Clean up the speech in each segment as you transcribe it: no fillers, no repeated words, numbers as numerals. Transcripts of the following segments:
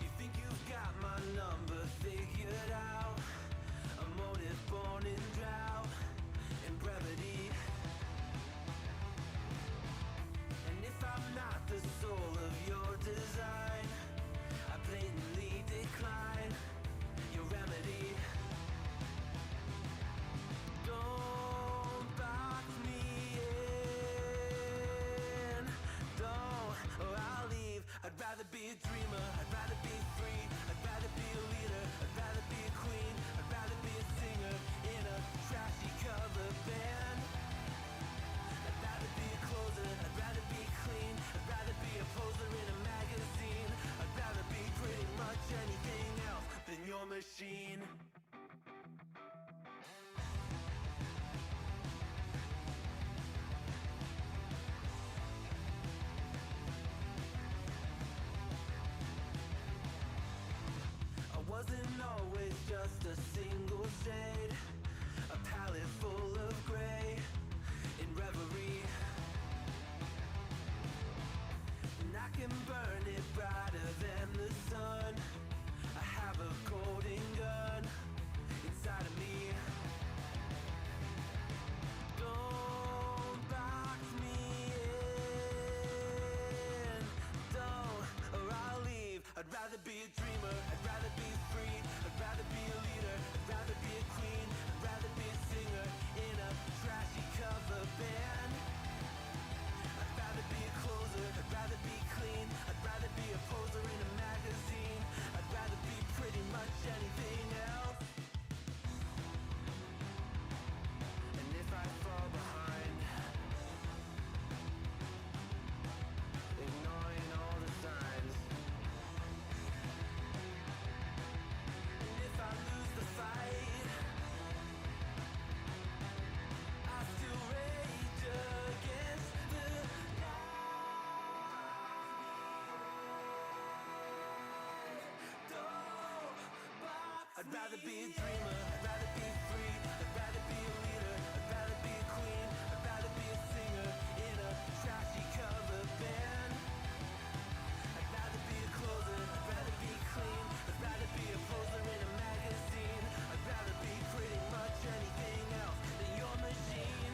You think you've got my number figured out? A motive born in drought and brevity. And if I'm not the soul of your design, I blatantly decline your remedy. Don't box me in, don't, or I'll leave. I'd rather be a dreamer, I'd rather be free, I'd rather be a leader, I'd rather be a queen, I'd rather be a singer in a trashy cover band. I'd rather be a closer, I'd rather be clean, I'd rather be a poser in a magazine, I'd rather be pretty much anything else than your machine. Wasn't always just a single shade, a palette full of gray in reverie. And I can burn it brighter than the sun. I have a golden gun inside of me. Don't box me in, don't, or I'll leave. I'd rather be a dreamer, I'd rather be free, I'd rather be a leader, I'd rather be a queen, I'd rather be a singer in a trashy cover band. I'd rather be a closer, I'd rather be clean, I'd rather be a poser in a magazine, I'd rather be pretty much anything else. And if I fall behind, ignoring all the signs, if I lose the fight, I still rage against the night. Don't box I'd rather be a dreamer, I'd rather be free, I'd rather be a leader, I'd rather be a queen, I'd rather be a singer in a trashy cover band. I'd rather be a closer, I'd rather be clean, I'd rather be a poser in a magazine, I'd rather be pretty much anything else than your machine.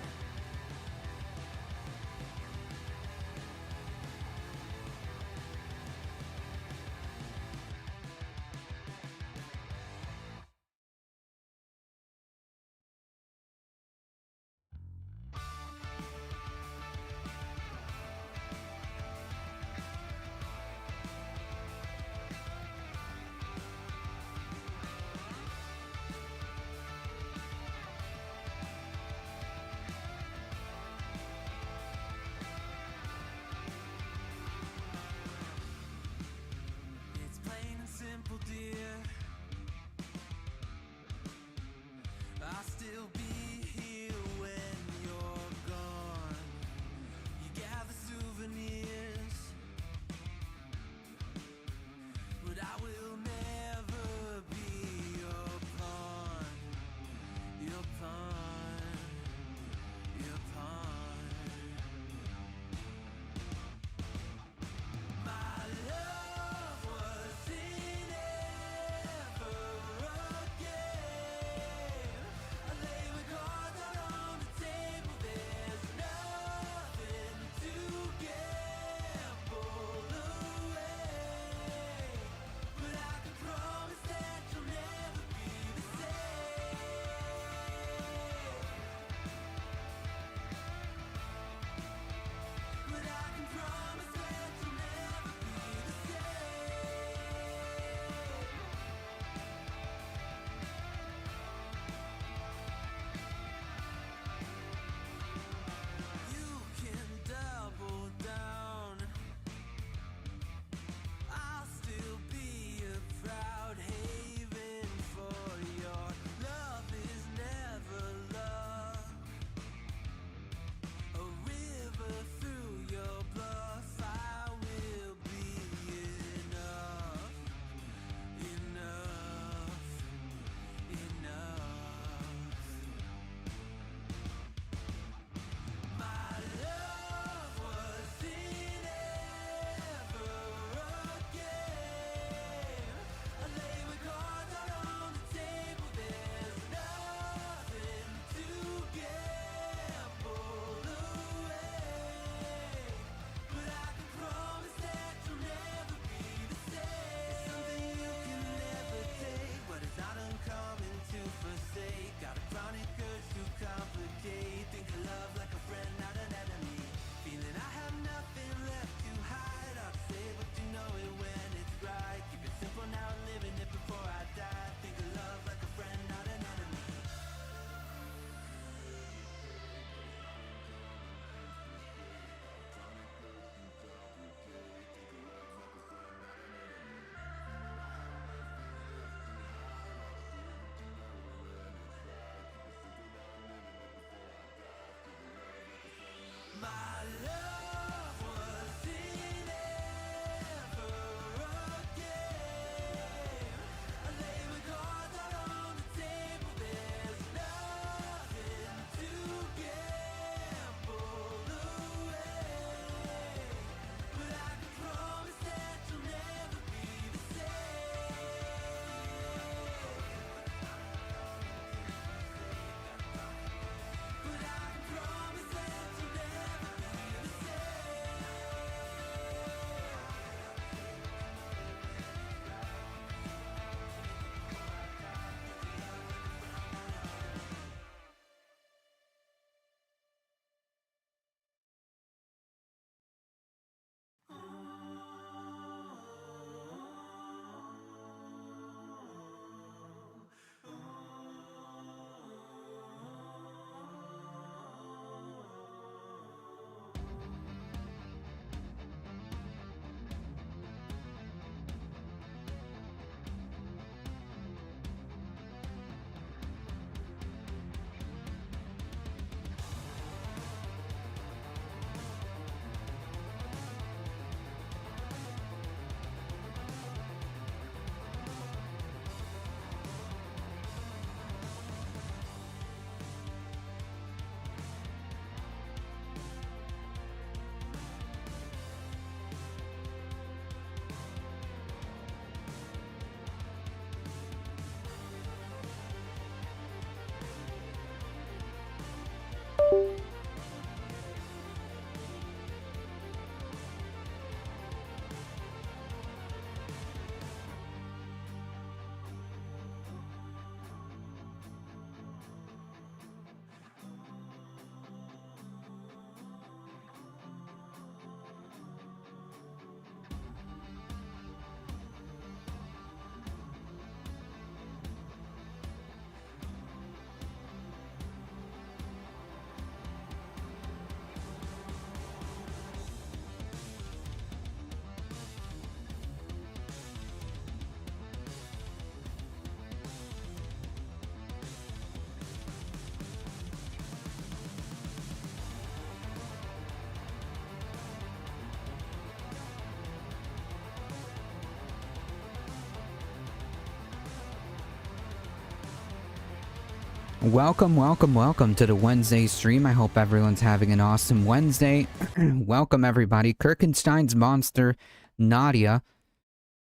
Welcome, welcome, welcome to the Wednesday stream. I hope everyone's having an awesome Wednesday. Welcome, everybody. Kirkenstein's Monster, Nadia,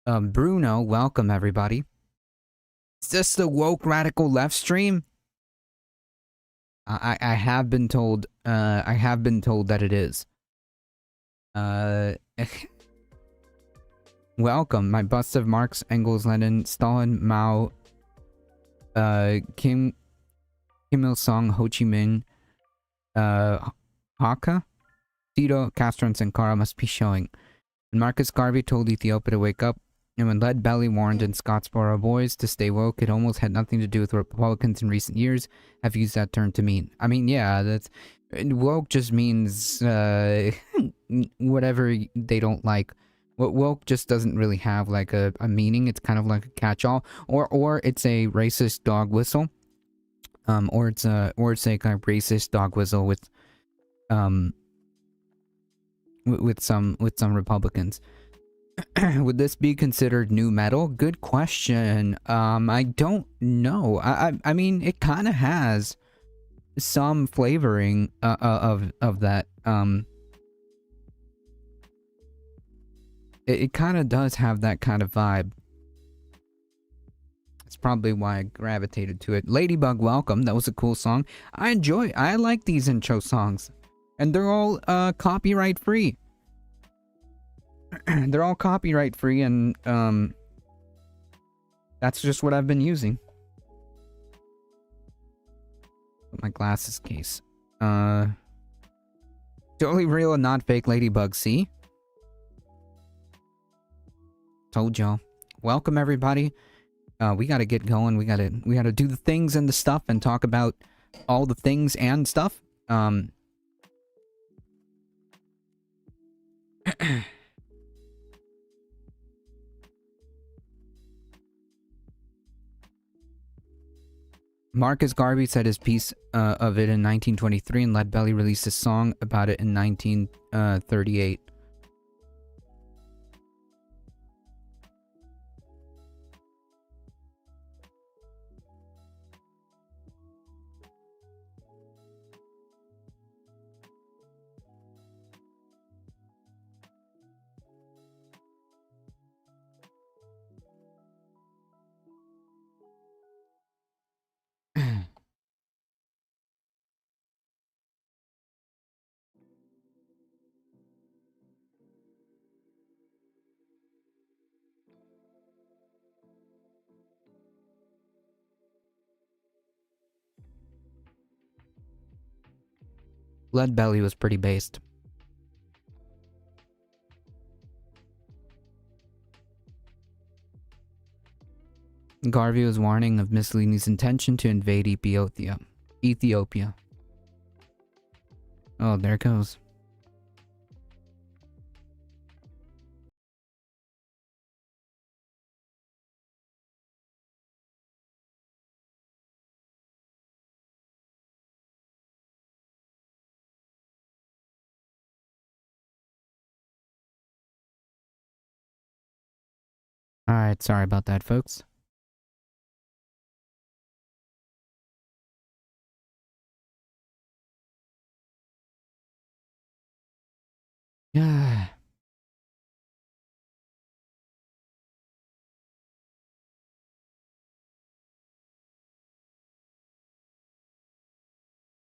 Bruno, welcome, everybody. Is this the Woke Radical Left stream? I have been told, that it is. Welcome, my busts of Marx, Engels, Lenin, Stalin, Mao, Kim Il-sung, Ho Chi Minh, Haka, Tito, Castro, and Sankara must be showing. When Marcus Garvey told Ethiopia to wake up, and when Lead Belly warned in Scottsboro boys to stay woke, it almost had nothing to do with what Republicans in recent years have used that term to mean. I mean, yeah, that's woke just means whatever they don't like. What woke just doesn't really have like a meaning. It's kind of like a catch-all, or it's a racist dog whistle. Or it's a kind of racist dog whistle with some Republicans. Would this be considered new metal? Good question. I don't know. I mean, it kind of has some flavoring of that. It kind of does have that kind of vibe. That's probably why I gravitated to it. Ladybug, welcome. That was a cool song. I like these intro songs. And they're all copyright free. They're all copyright free, and that's just what I've been using. My glasses case. Totally real and not fake, Ladybug, see? Told y'all. Welcome, everybody. We gotta get going. We gotta do the things and the stuff and talk about all the things and stuff. Marcus Garvey said his piece of it in 1923, and Lead Belly released a song about it in 1938. Lead Belly was pretty based. Garvey was warning of Mussolini's intention to invade Ethiopia. Oh, there it goes. Alright, sorry about that, folks. Yeah.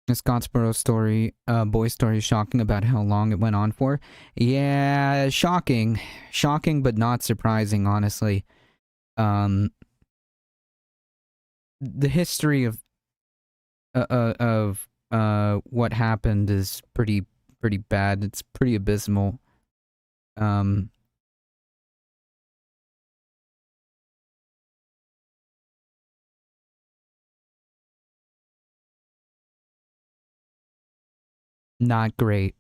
The Scottsboro story, boy story is shocking about how long it went on for. Yeah, shocking. Shocking, but not surprising, honestly. The history of what happened is pretty bad. It's pretty abysmal. Not great.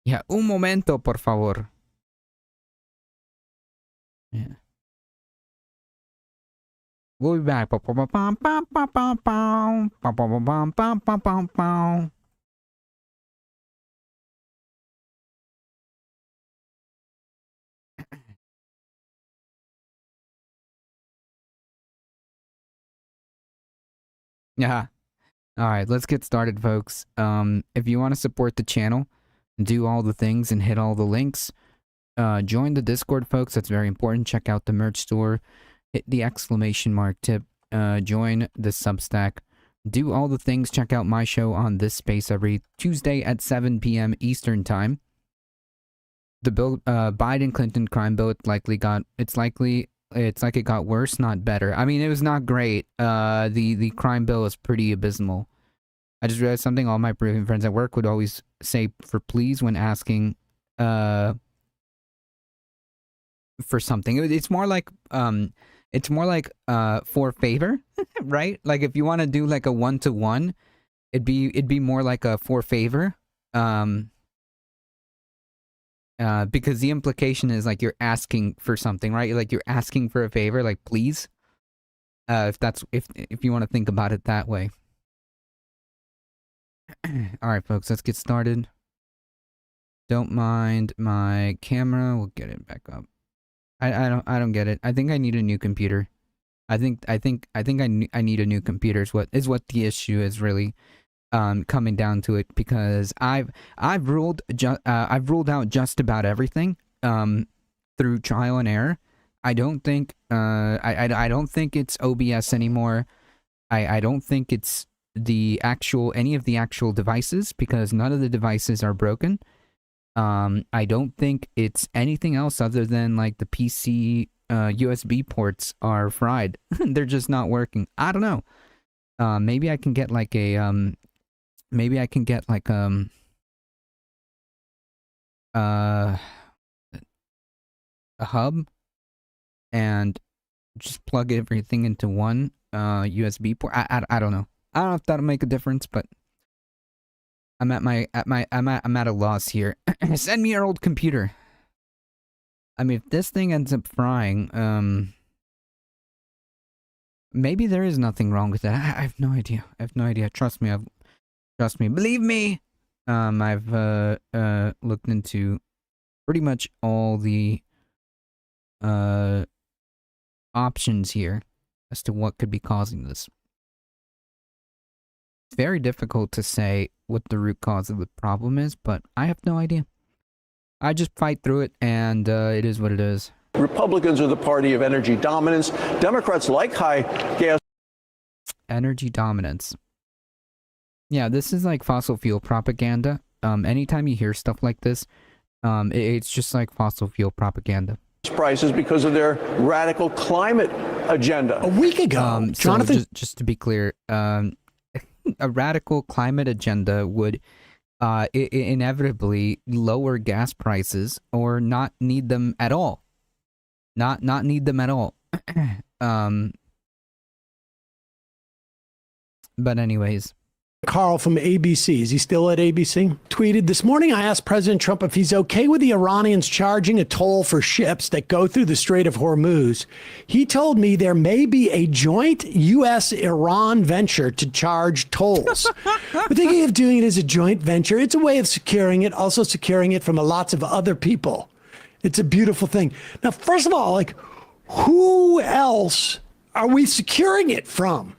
Yeah, un momento, por favor. Yeah. We'll be back. Yeah. All right, let's get started, folks. If you want to support the channel, do all the things and hit all the links. Join the Discord, folks. That's very important. Check out the merch store. Hit the exclamation mark tip. Join the Substack. Do all the things. Check out my show on this space every Tuesday at 7 p.m. Eastern time. The bill, Biden-Clinton crime bill, it's like it got worse, not better. I mean, it was not great. The crime bill is pretty abysmal. I just realized something all my Peruvian friends at work would always say for please when asking for something. It's more like for favor, right? Like if you want to do like a 1-to-1, it'd be more like a for favor. Because the implication is like you're asking for something, right? Like you're asking for a favor, like please. If you want to think about it that way. All right, folks, let's get started. Don't mind my camera. We'll get it back up. I don't get it. I think I need a new computer. I think I need a new computer is what the issue is really. Coming down to it, because I've ruled out just about everything through trial and error. I don't think I don't think it's OBS anymore. I don't think it's any of the actual devices, because none of the devices are broken. I don't think it's anything else other than like the PC USB ports are fried. They're just not working. I don't know. Maybe I can get like a hub and just plug everything into one USB port. I don't know. I don't know if that'll make a difference, but I'm at a loss here. Send me your old computer. I mean, if this thing ends up frying, maybe there is nothing wrong with that. I have no idea. Trust me. Believe me. I've looked into pretty much all the options here as to what could be causing this. It's very difficult to say what the root cause of the problem is, but I have no idea. I just fight through it, and it is what it is. Republicans are the party of energy dominance. Democrats like high gas. Energy dominance. Yeah, this is like fossil fuel propaganda. Anytime you hear stuff like this, it's just like fossil fuel propaganda. Prices because of their radical climate agenda. A week ago, Jonathan. So just to be clear, a radical climate agenda would inevitably lower gas prices or not need them at all. Not need them at all. But anyways. Carl from ABC, is he still at ABC? Tweeted, this morning I asked President Trump if he's okay with the Iranians charging a toll for ships that go through the Strait of Hormuz. He told me there may be a joint U.S.-Iran venture to charge tolls. We're thinking of doing it as a joint venture. It's a way of securing it, also securing it from lots of other people. It's a beautiful thing. Now, first of all, like, who else are we securing it from?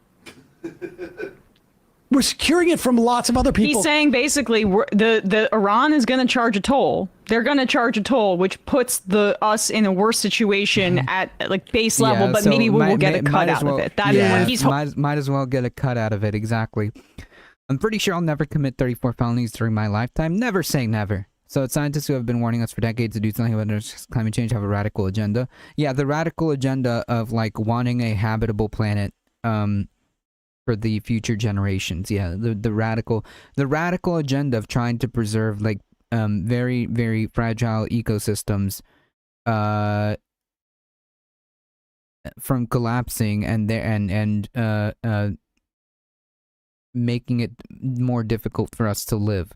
We're securing it from lots of other people. He's saying basically the Iran is going to charge a toll. They're going to charge a toll, which puts us in a worse situation at like base level. But so maybe we will get a cut out of it. Might as well get a cut out of it. Exactly. I'm pretty sure I'll never commit 34 felonies during my lifetime. Never say never. So scientists who have been warning us for decades to do something about climate change have a radical agenda. Yeah, the radical agenda of like wanting a habitable planet. For the future generations. Yeah, the radical agenda of trying to preserve like very, very fragile ecosystems from collapsing and making it more difficult for us to live.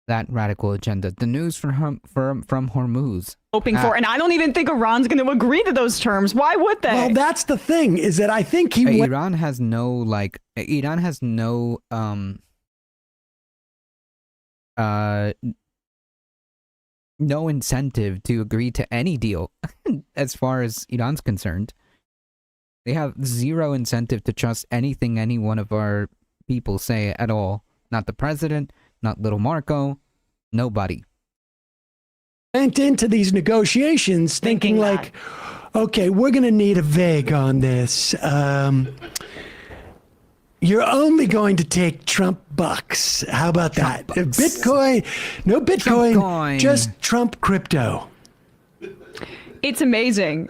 That radical agenda. The news from Hormuz. Hoping for, and I don't even think Iran's going to agree to those terms. Why would they? Well, that's the thing, is that I think Iran has no no incentive to agree to any deal as far as Iran's concerned. They have zero incentive to trust anything any one of our people say at all. Not the president, not little Marco, nobody. Went into these negotiations thinking like, okay, we're going to need a vig on this. You're only going to take Trump bucks. How about that? Bitcoin, no Bitcoin, just Trump crypto. It's amazing.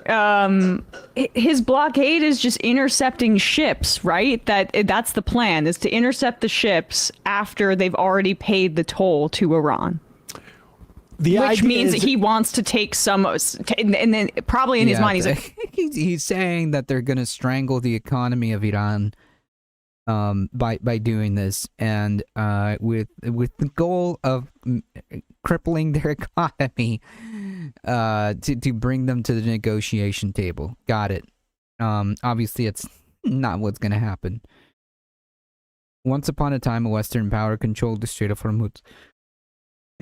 His blockade is just intercepting ships, right? That's the plan, is to intercept the ships after they've already paid the toll to Iran. Which means that he wants to take some, and then probably in his mind he's like, he's saying that they're gonna strangle the economy of Iran, by doing this, and with the goal of crippling their economy, to bring them to the negotiation table. Got it. Obviously, it's not what's gonna happen. Once upon a time, a Western power controlled the Strait of Hormuz.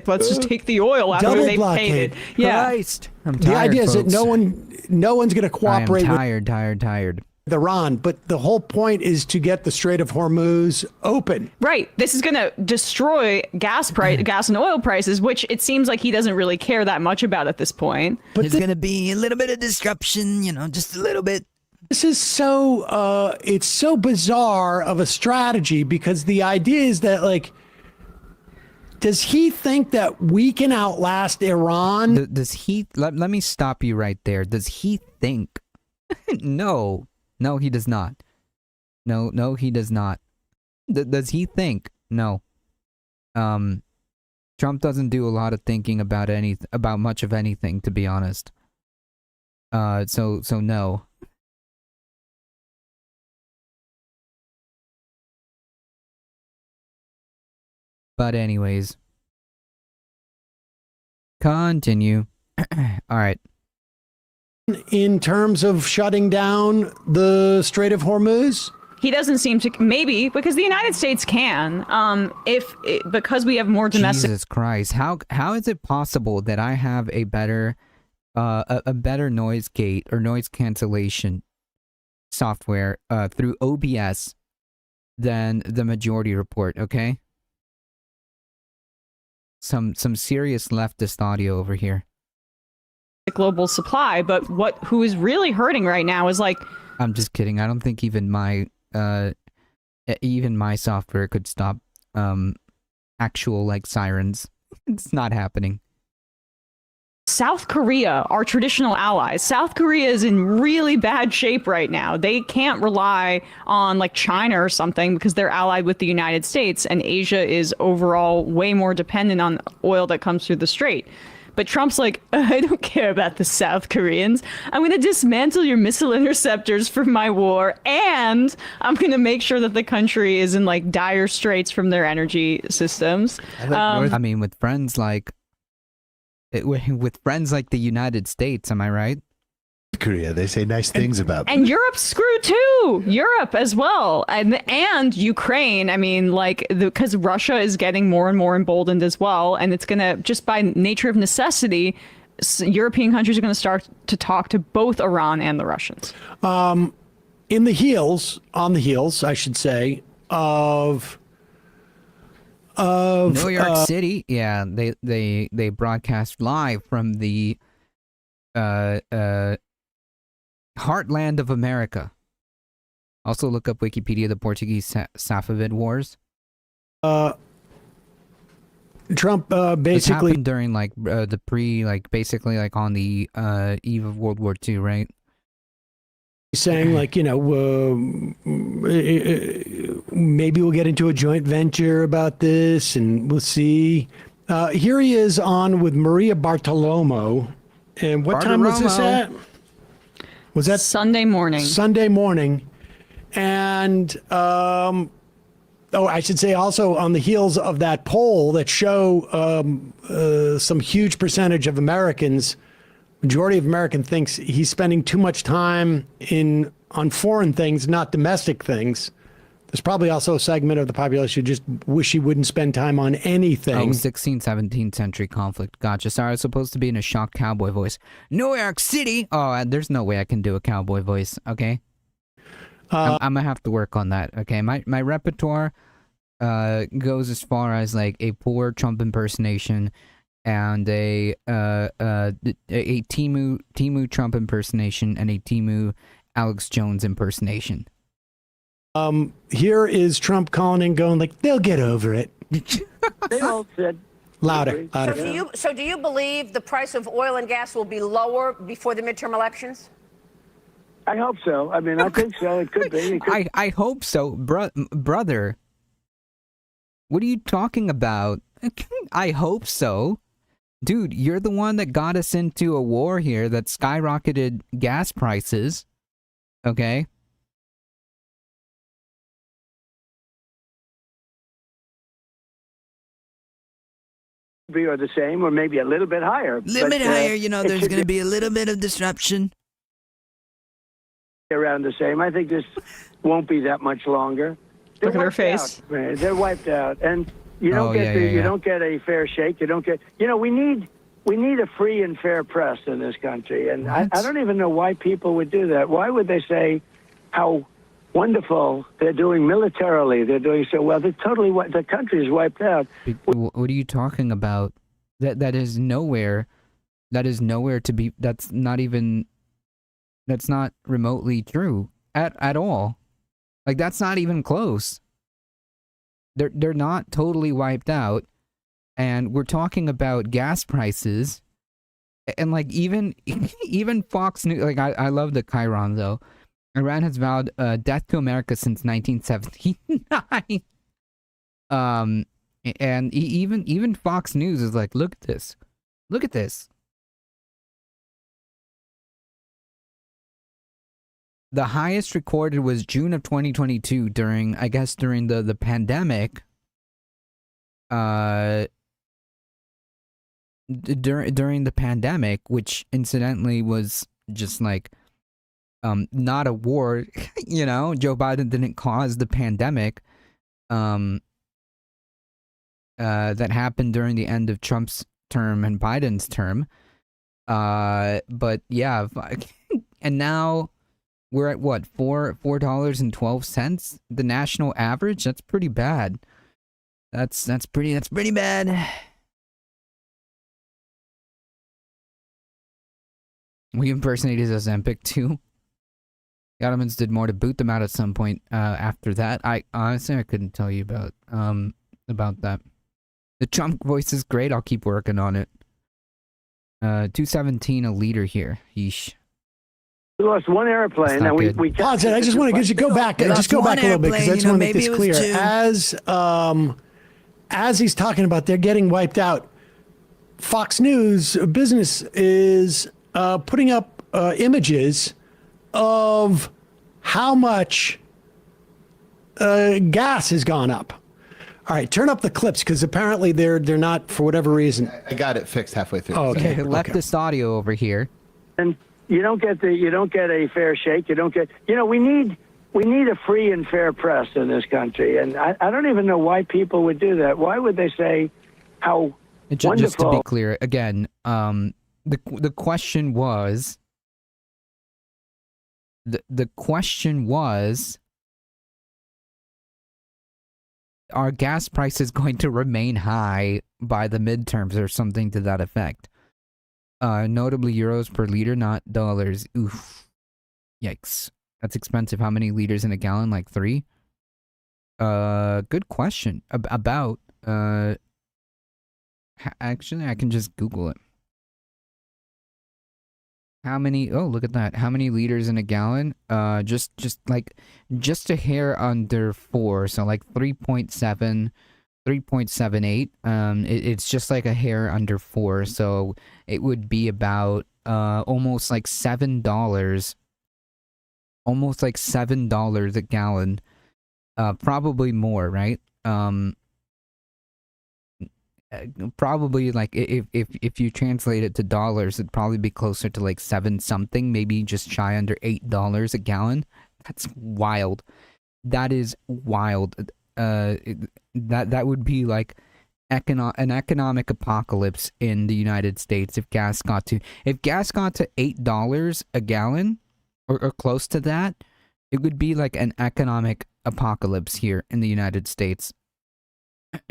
Let's just take the oil after they've paid it. Yeah. Christ. I'm tired, the idea is that folks. no one's going to cooperate tired. with Iran, but the whole point is to get the Strait of Hormuz open. Right. This is going to destroy gas and oil prices, which it seems like he doesn't really care that much about at this point. But there's going to be a little bit of disruption, just a little bit. This is so it's so bizarre of a strategy, because the idea is that, like, does he think that we can outlast Iran? Does he? Let me stop you right there. Does he think? No, he does not. No, he does not. Does he think? No. Trump doesn't do a lot of thinking about much of anything, to be honest. So no. But anyways, continue. All right. In terms of shutting down the Strait of Hormuz? He doesn't seem to, maybe, because the United States can, because we have more domestic. Jesus Christ. How is it possible that I have a better noise gate or noise cancellation software through OBS than the Majority Report, okay? Some serious leftist audio over here. Global supply, but who is really hurting right now is like. I'm just kidding. I don't think even my software could stop actual like sirens. It's not happening. South Korea, our traditional allies. South Korea is in really bad shape right now. They can't rely on like China or something because they're allied with the United States, and Asia is overall way more dependent on oil that comes through the strait. But Trump's like, I don't care about the South Koreans. I'm going to dismantle your missile interceptors for my war, and I'm going to make sure that the country is in like dire straits from their energy systems. I mean, with friends like the United States, am I right? Korea, they say nice things about them. And Europe's screwed too. Europe as well, and Ukraine. I mean, like, because Russia is getting more and more emboldened as well, and it's gonna, just by nature of necessity, European countries are going to start to talk to both Iran and the Russians. On the heels, I should say, of New York City. Yeah, they broadcast live from the heartland of America. Also look up Wikipedia, the Portuguese Safavid Wars. Trump This basically happened during like basically like on the eve of World War II, right? saying like, maybe we'll get into a joint venture about this and we'll see. Here he is on with Maria Bartiromo. And what time was this at? Was that Sunday morning? Sunday morning. And I should say also on the heels of that poll that show some huge percentage of Americans, majority of American thinks he's spending too much time on foreign things, not domestic things. There's probably also a segment of the population who just wish he wouldn't spend time on anything. Oh, 16th, 17th century conflict. Gotcha. Sorry, I was supposed to be in a shocked cowboy voice. New York City! Oh, there's no way I can do a cowboy voice, okay? I'm gonna have to work on that. Okay, my repertoire goes as far as like a poor Trump impersonation and a Timu Trump impersonation and a Timu Alex Jones impersonation. Here is Trump calling and going like, they'll get over it. They all said. Louder. So do you believe the price of oil and gas will be lower before the midterm elections? I hope so. I mean, I think so. It could be. It could. I hope so, brother. What are you talking about? I hope so. Dude, you're the one that got us into a war here that skyrocketed gas prices. Okay? Be or the same, or maybe a little bit higher. Little bit higher, you know, there's going to be a little bit of disruption. Around the same. I think this won't be that much longer. Look at her wiped face. out, man. They're wiped out, and you don't you don't get a fair shake. You don't get. You know, we need a free and fair press in this country, and I don't even know why people would do that. Why would they say how wonderful they're doing militarily? They're doing so well. They're totally the country is wiped out. What are you talking about? That is nowhere. That is nowhere to be. That's not remotely true at all. Like, that's not even close. They're not totally wiped out, and we're talking about gas prices, and like even Fox News. Like, I love the Chiron though. Iran has vowed death to America since 1979. And even Fox News is like, look at this. Look at this. The highest recorded was June of 2022 during the pandemic. During the pandemic, which incidentally was just like not a war. You know, Joe Biden didn't cause the pandemic that happened during the end of Trump's term and Biden's term. But yeah, and now we're at what, $4.12? The national average? That's pretty bad. That's pretty bad. We impersonated Ozempic too. The Ottomans did more to boot them out at some point after that. I honestly couldn't tell you about that. The Trump voice is great. I'll keep working on it. 217 a liter here. Yeesh. We lost one airplane, and we Ponson, I just want to go back. Just go back a little bit because I just want to make this clear. As he's talking about, they're getting wiped out. Fox News Business is putting up images of how much gas has gone up. All right, turn up the clips because apparently they're not, for whatever reason. I got it fixed halfway through. Oh, okay. Leftist audio over here. And you don't get a fair shake. You don't get. You know, we need a free and fair press in this country, and I don't even know why people would do that. Why would they say how wonderful? Just to be clear, again, the question was. The question was, are gas prices going to remain high by the midterms or something to that effect? Notably euros per liter, not dollars. Oof. Yikes. That's expensive. How many liters in a gallon? Like 3? Good question. Actually, I can just Google it. How many? Oh, look at that. How many liters in a gallon? Just a hair under 4. So like 3.7, 3.78. It's just like a hair under 4. So it would be about almost like $7. Almost like $7 a gallon. Probably more, right? Probably like if you translate it to dollars, it'd probably be closer to like 7 something, maybe just shy under $8 a gallon. That's wild. That is wild. That would be like an economic apocalypse in the United States if gas got to $8 a gallon or close to that. It would be like an economic apocalypse here in the United States.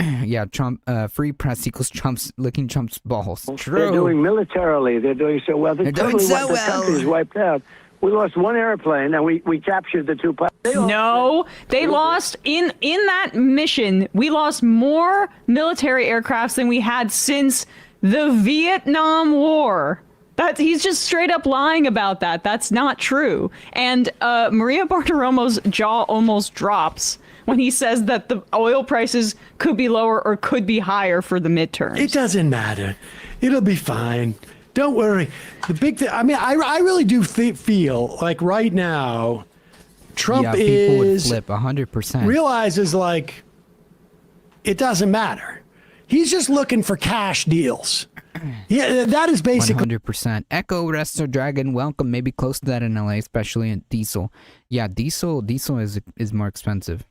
Yeah, Trump, free press equals Trump's licking Trump's balls. They're doing militarily. They're doing so well. They're doing so The well. country's wiped out. We lost one airplane, and we captured the two pilots. No, they lost in that mission. We lost more military aircrafts than we had since the Vietnam War. He's just straight up lying about that. That's not true. And Maria Bartiromo's jaw almost drops when he says that the oil prices could be lower or could be higher for the midterms. It doesn't matter. It'll be fine. Don't worry. The big thing, I mean, I really do feel like right now, Trump people would is flip 100%. realizes like it doesn't matter. He's just looking for cash deals. Yeah, that is basically 100%. Echo Resto Dragon, welcome. Maybe close to that in LA, especially in diesel. Yeah, diesel is more expensive.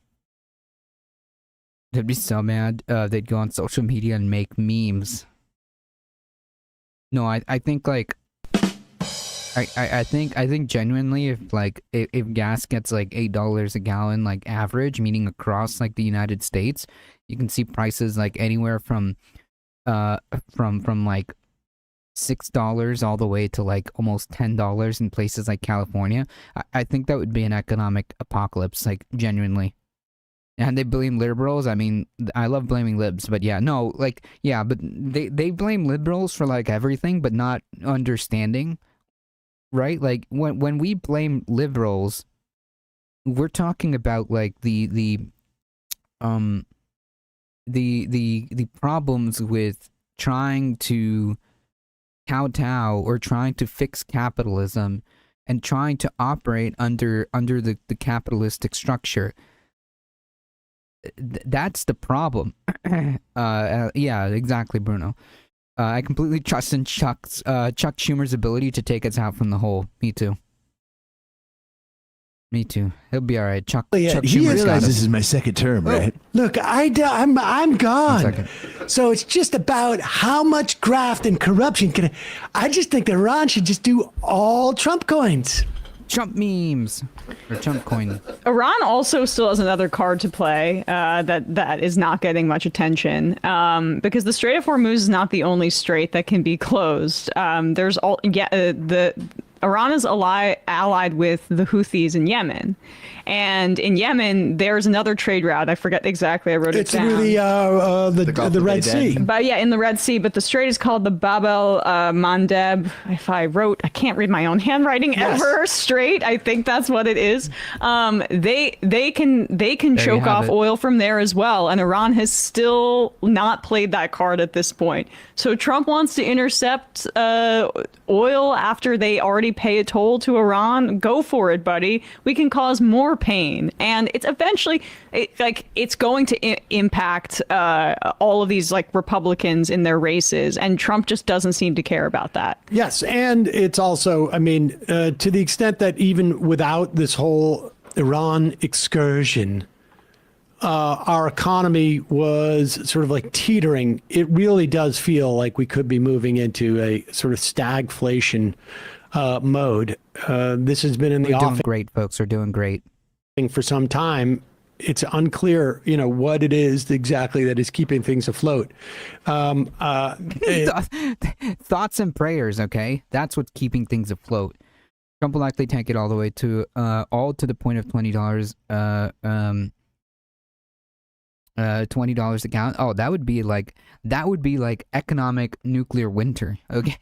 They'd be so mad. They'd go on social media and make memes. No, I think like I think genuinely if gas gets like $8 a gallon like average, meaning across like the United States, you can see prices like anywhere from like $6 all the way to like almost $10 in places like California. I think that would be an economic apocalypse, like genuinely. And they blame liberals. I mean, I love blaming libs, but yeah, no, like, yeah, but they blame liberals for like everything, but not understanding, right? Like when we blame liberals, we're talking about like the problems with trying to kowtow or trying to fix capitalism and trying to operate under the capitalistic structure. That's the problem. Yeah, exactly, Bruno. I completely trust in Chuck Schumer's ability to take us out from the hole. Me too. Me too. He'll be all right. Chuck He Schumer's got realizes us. this is my second term, right? Look, I'm gone. second. So it's just about how much graft and corruption can. I just think that Iran should just do all Trump coins. Trump memes or Trump coin. Iran also still has another card to play that is not getting much attention because the Strait of Hormuz is not the only strait that can be closed. Iran is allied with the Houthis in Yemen. And in Yemen, there's another trade route. I forget exactly. I wrote it down. It's through the Red Sea. But yeah, in the Red Sea. But the strait is called the Bab el Mandeb. If I can't read my own handwriting ever. Strait. I think that's what it is. They can choke off oil from there as well. And Iran has still not played that card at this point. So Trump wants to intercept oil after they already pay a toll to Iran. Go for it, buddy. We can cause more pain, and it's eventually it's going to impact all of these like Republicans in their races, and Trump just doesn't seem to care about that. Yes, and it's also, I mean, to the extent that even without this whole Iran excursion, our economy was sort of like teetering. It really does feel like we could be moving into a sort of stagflation mode. This has been in the offing. Doing great, folks. Are doing great For some time. It's unclear, what it is exactly that is keeping things afloat. Thoughts and prayers, okay? That's what's keeping things afloat. Trump will likely tank it all the way to the point of $20. $20 a gallon. Oh, that would be like economic nuclear winter. Okay,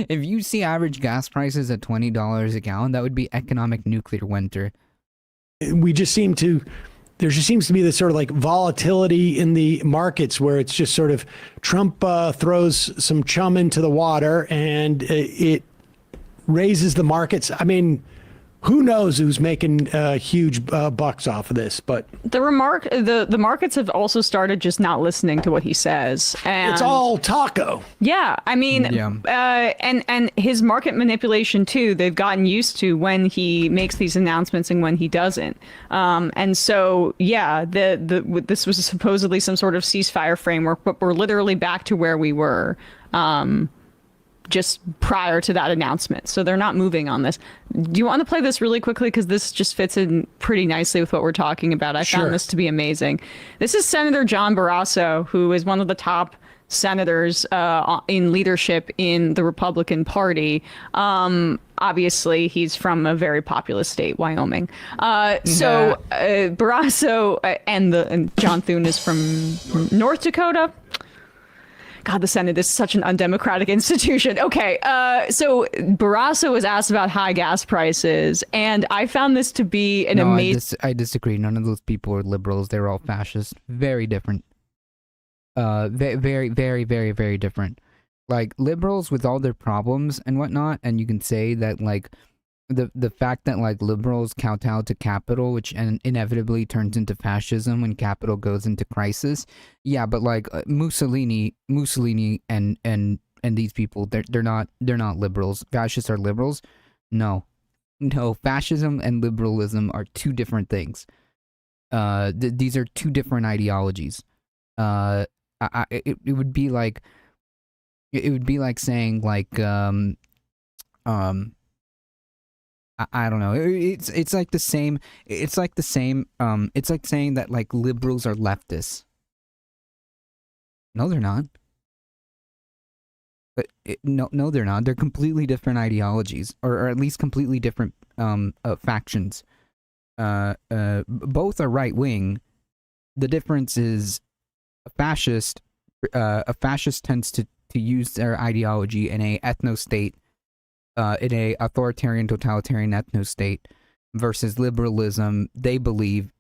if you see average gas prices at $20 a gallon, that would be economic nuclear winter. There just seems to be this sort of like volatility in the markets where it's just sort of Trump throws some chum into the water and it raises the markets. I mean, who knows who's making huge bucks off of this? But the markets have also started just not listening to what he says. And it's all taco. Yeah, I mean, and his market manipulation too. They've gotten used to when he makes these announcements and when he doesn't. And so yeah, this was supposedly some sort of ceasefire framework, but we're literally back to where we were. just prior to that announcement. So they're not moving on this. Do you want to play this really quickly? Because this just fits in pretty nicely with what we're talking about. I found this to be amazing. This is Senator John Barrasso, who is one of the top senators in leadership in the Republican Party. Obviously, he's from a very populous state, Wyoming. So Barrasso and John Thune is from North Dakota. God, the Senate is such an undemocratic institution. Okay, so Barrasso was asked about high gas prices, and I found this to be an amazing... I disagree. None of those people are liberals. They're all fascists. Very different. Very, very, very, very different. Like, liberals with all their problems and whatnot, and you can say that, like, the fact that, like, liberals kowtow to capital, which inevitably turns into fascism when capital goes into crisis. Yeah, but, like, Mussolini and these people, they're not liberals. Fascists are liberals? No, fascism and liberalism are two different things. These are two different ideologies. It would be like saying, like, I don't know. It's like the same. It's like the same. It's like saying that, like, liberals are leftists. No, they're not. But no, they're not. They're completely different ideologies, or at least completely different factions. Both are right wing. The difference is a fascist tends to use their ideology in a ethno-state, in a authoritarian, totalitarian ethno-state, versus liberalism. They believe,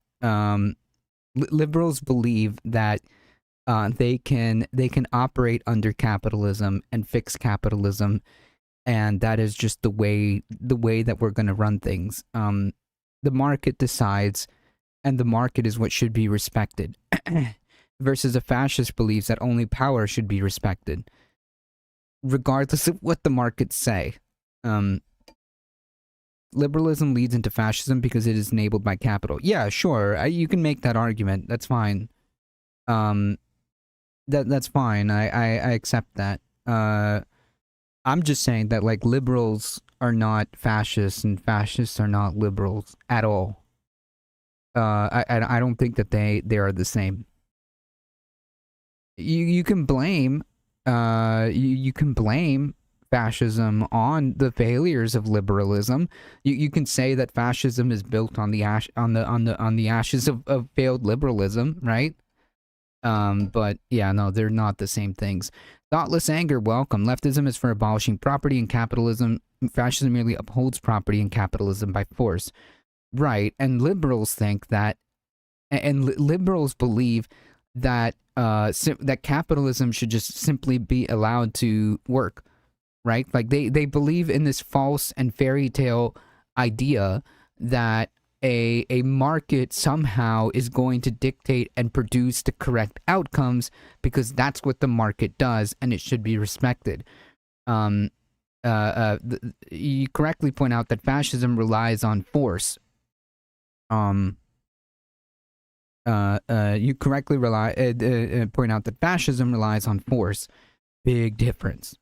liberals believe that they can operate under capitalism and fix capitalism, and that is just the way that we're going to run things. The market decides, and the market is what should be respected. Versus a fascist believes that only power should be respected, regardless of what the markets say. Liberalism leads into fascism because it is enabled by capital. Yeah, sure, you can make that argument. That's fine. That's fine. I accept that. I'm just saying that, like, liberals are not fascists and fascists are not liberals at all. I don't think that they are the same. You can blame you can blame fascism on the failures of liberalism. You can say that fascism is built on the ashes of failed liberalism, right? But yeah, no, they're not the same things. Thoughtless anger, welcome. Leftism is for abolishing property and capitalism. Fascism merely upholds property and capitalism by force. Right, and liberals think that, and liberals believe that that capitalism should just simply be allowed to work, right? Like, they believe in this false and fairy tale idea that a market somehow is going to dictate and produce the correct outcomes because that's what the market does and it should be respected. You correctly point out that fascism relies on force. You correctly point out that fascism relies on force. Big difference.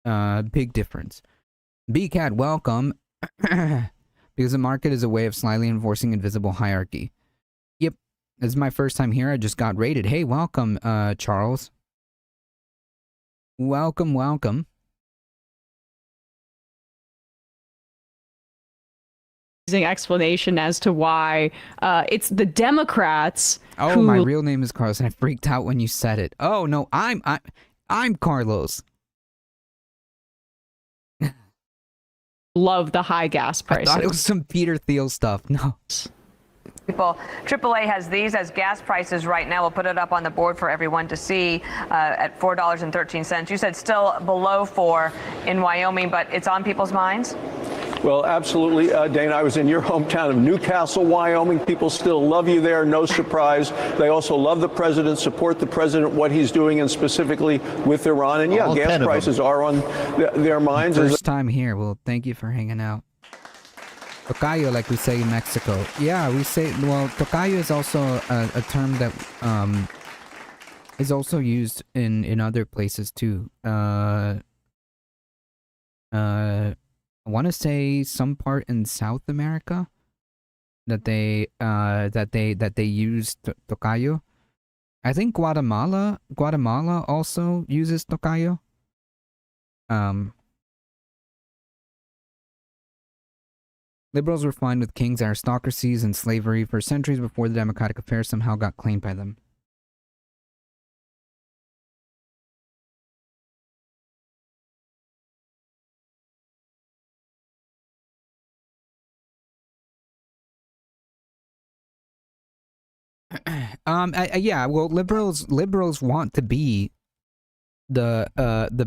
Big difference. BCAT, welcome. Because the market is a way of slyly enforcing invisible hierarchy. Yep. This is my first time here. I just got rated. Hey, welcome, Charles. Welcome. Explanation as to why it's the Democrats. Oh, my real name is Carlos, and I freaked out when you said it. Oh no, I'm Carlos. Love the high gas prices. I thought it was some Peter Thiel stuff. No. People, AAA has these as gas prices right now. We'll put it up on the board for everyone to see at $4.13. You said still below $4 in Wyoming, but it's on people's minds? Well, absolutely, Dana. I was in your hometown of Newcastle, Wyoming. People still love you there. No surprise. They also love the president, support the president, what he's doing, and specifically with Iran. And yeah, gas prices are on their minds. First time here. Well, thank you for hanging out. Tocayo, like we say in Mexico. Yeah, we say, well, tocayo is also a term that is also used in other places too. I want to say some part in South America that they use tocayo. I think Guatemala also uses tocayo. Liberals were fine with kings, aristocracies, and slavery for centuries before the democratic affairs somehow got claimed by them. Yeah, well, liberals want to be the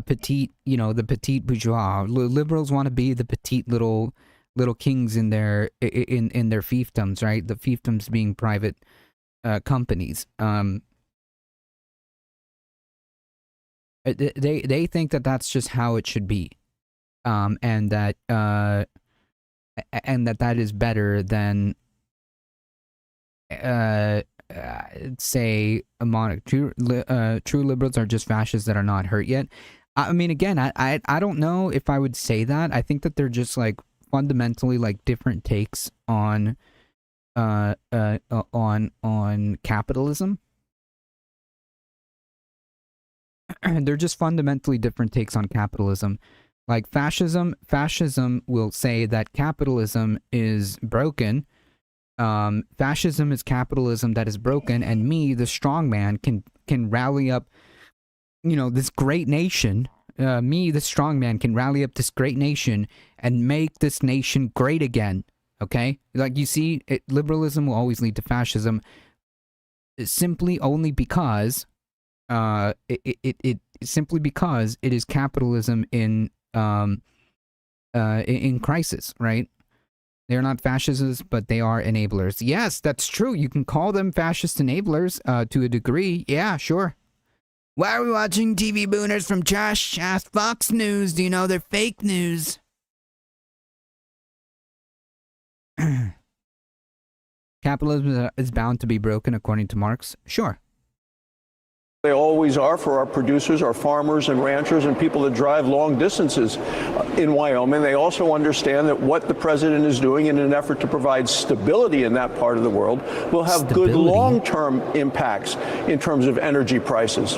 petite, the petite bourgeois. Liberals want to be the petite little kings in their fiefdoms, right? The fiefdoms being private companies. They think that that's just how it should be, and that is better than say a monarch. True liberals are just fascists that are not hurt yet. I mean, again, I don't know if I would say that. I think that they're just like fundamentally like different takes on capitalism. They're just fundamentally different takes on capitalism. Like fascism will say that capitalism is broken. Fascism is capitalism that is broken, and me, the strong man, can rally up, this great nation. Me, the strong man, can rally up this great nation and make this nation great again. Okay, like you see, liberalism will always lead to fascism, simply only because, simply because it is capitalism in crisis, right? They're not fascists, but they are enablers. Yes, that's true. You can call them fascist enablers to a degree. Yeah, sure. Why are we watching TV booners from trash ass Fox News? Do you know they're fake news? Capitalism is bound to be broken, according to Marx. Sure. They always are for our producers, our farmers and ranchers and people that drive long distances in Wyoming. They also understand that what the president is doing in an effort to provide stability in that part of the world will have good long-term impacts in terms of energy prices.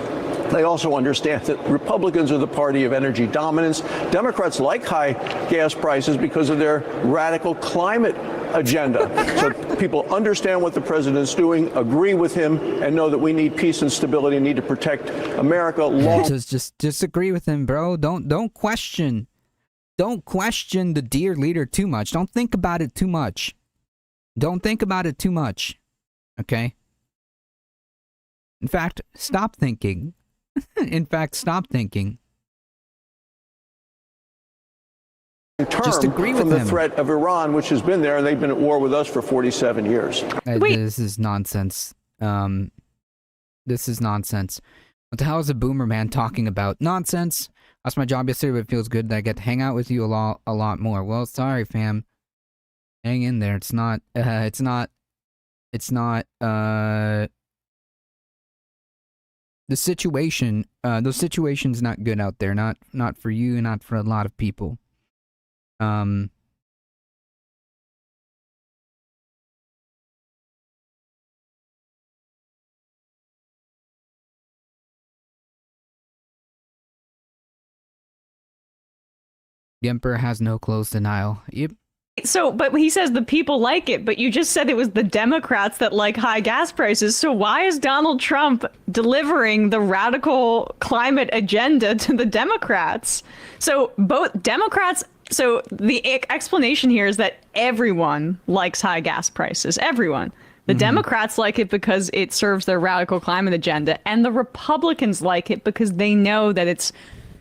They also understand that Republicans are the party of energy dominance. Democrats like high gas prices because of their radical climate agenda. So people understand what the president's doing, agree with him, and know that we need peace and stability, need to protect America long. Just disagree with him, bro. Don't question the dear leader too much. Don't think about it too much. Don't think about it too much. Okay? In fact, stop thinking. In fact, stop thinking. Just agree with from him. The threat of Iran, which has been there, and they've been at war with us for 47 years. This is nonsense. This is nonsense. What the hell is a boomer man talking about? Nonsense. That's my job yesterday, but it feels good that I get to hang out with you a lot more. Well, sorry, fam. Hang in there. It's not. The situation. The situation's not good out there. Not for you. Not for a lot of people. The emperor has no clothes denial. Yep. So, but he says the people like it, but you just said it was the Democrats that like high gas prices. So why is Donald Trump delivering the radical climate agenda to the Democrats? So both Democrats, so the explanation here is that everyone likes high gas prices. Everyone. The Democrats like it because it serves their radical climate agenda, and the Republicans like it because they know that it's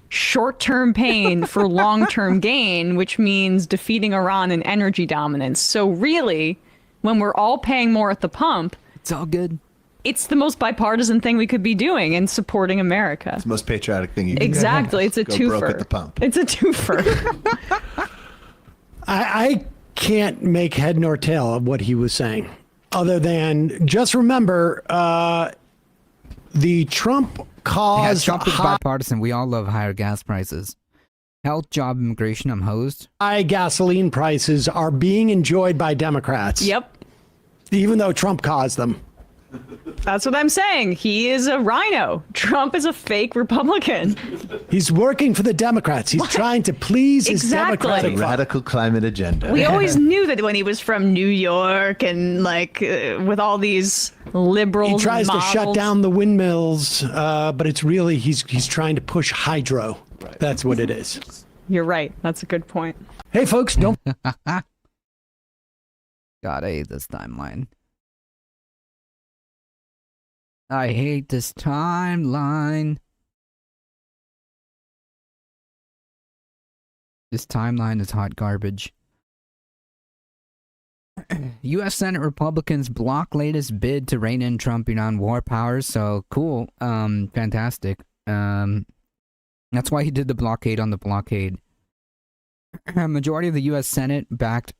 short-term pain for long-term gain, which means defeating Iran and energy dominance. So really, when we're all paying more at the pump, it's all good. It's the most bipartisan thing we could be doing and supporting America. It's the most patriotic thing you can do. Exactly. It's a Go twofer. broke at the pump. It's a twofer. I can't make head nor tail of what he was saying, other than just remember the Trump cause. Trump is bipartisan. We all love higher gas prices. Health, job, immigration, I'm hosed. High gasoline prices are being enjoyed by Democrats. Yep. Even though Trump caused them. That's what I'm saying. He is a rhino. Trump is a fake Republican. He's working for the Democrats. He's trying to please his Exactly. Democratic Radical climate agenda. We always knew that when he was from New York and like with all these liberals. He tries to shut models. down the windmills, but it's really he's trying to push hydro. Right. That's what it is. You're right. That's a good point. Hey, folks, don't. God, I hate this timeline. I hate this timeline. This timeline is hot garbage. U.S. Senate Republicans block latest bid to rein in Trump on war powers. So cool. Fantastic. That's why he did the blockade on the blockade. A majority of the U.S. Senate backed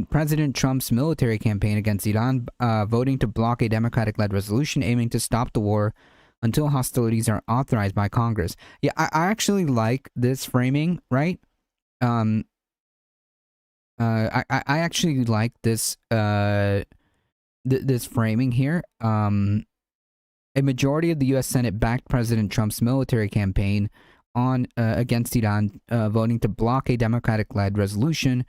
President Trump's military campaign against Iran, voting to block a Democratic-led resolution aiming to stop the war until hostilities are authorized by Congress. Yeah, I actually like this framing, right? I actually like this this framing here. A majority of the U.S. Senate backed President Trump's military campaign on against Iran, voting to block a Democratic-led resolution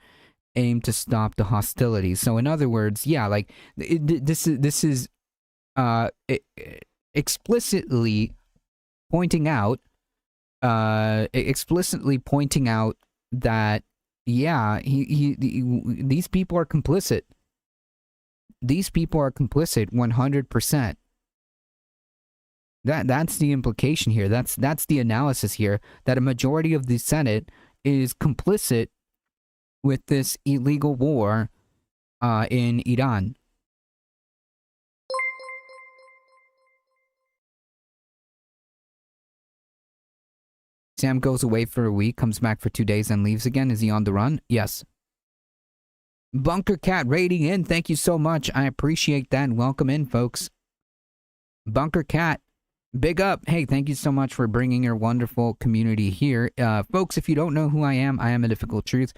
aimed to stop the hostilities. So, in other words, yeah, like this is explicitly pointing out that yeah, these people are complicit. These people are complicit 100%. That's the implication here. That's the analysis here, that a majority of the Senate is complicit with this illegal war in Iran. Sam goes away for a week, comes back for 2 days, and leaves again. Is he on the run? Yes. Bunker Cat raiding in. Thank you so much. I appreciate that. Welcome in, folks. Bunker Cat, big up. Hey, thank you so much for bringing your wonderful community here. Folks, if you don't know who I am a Difficult Truth.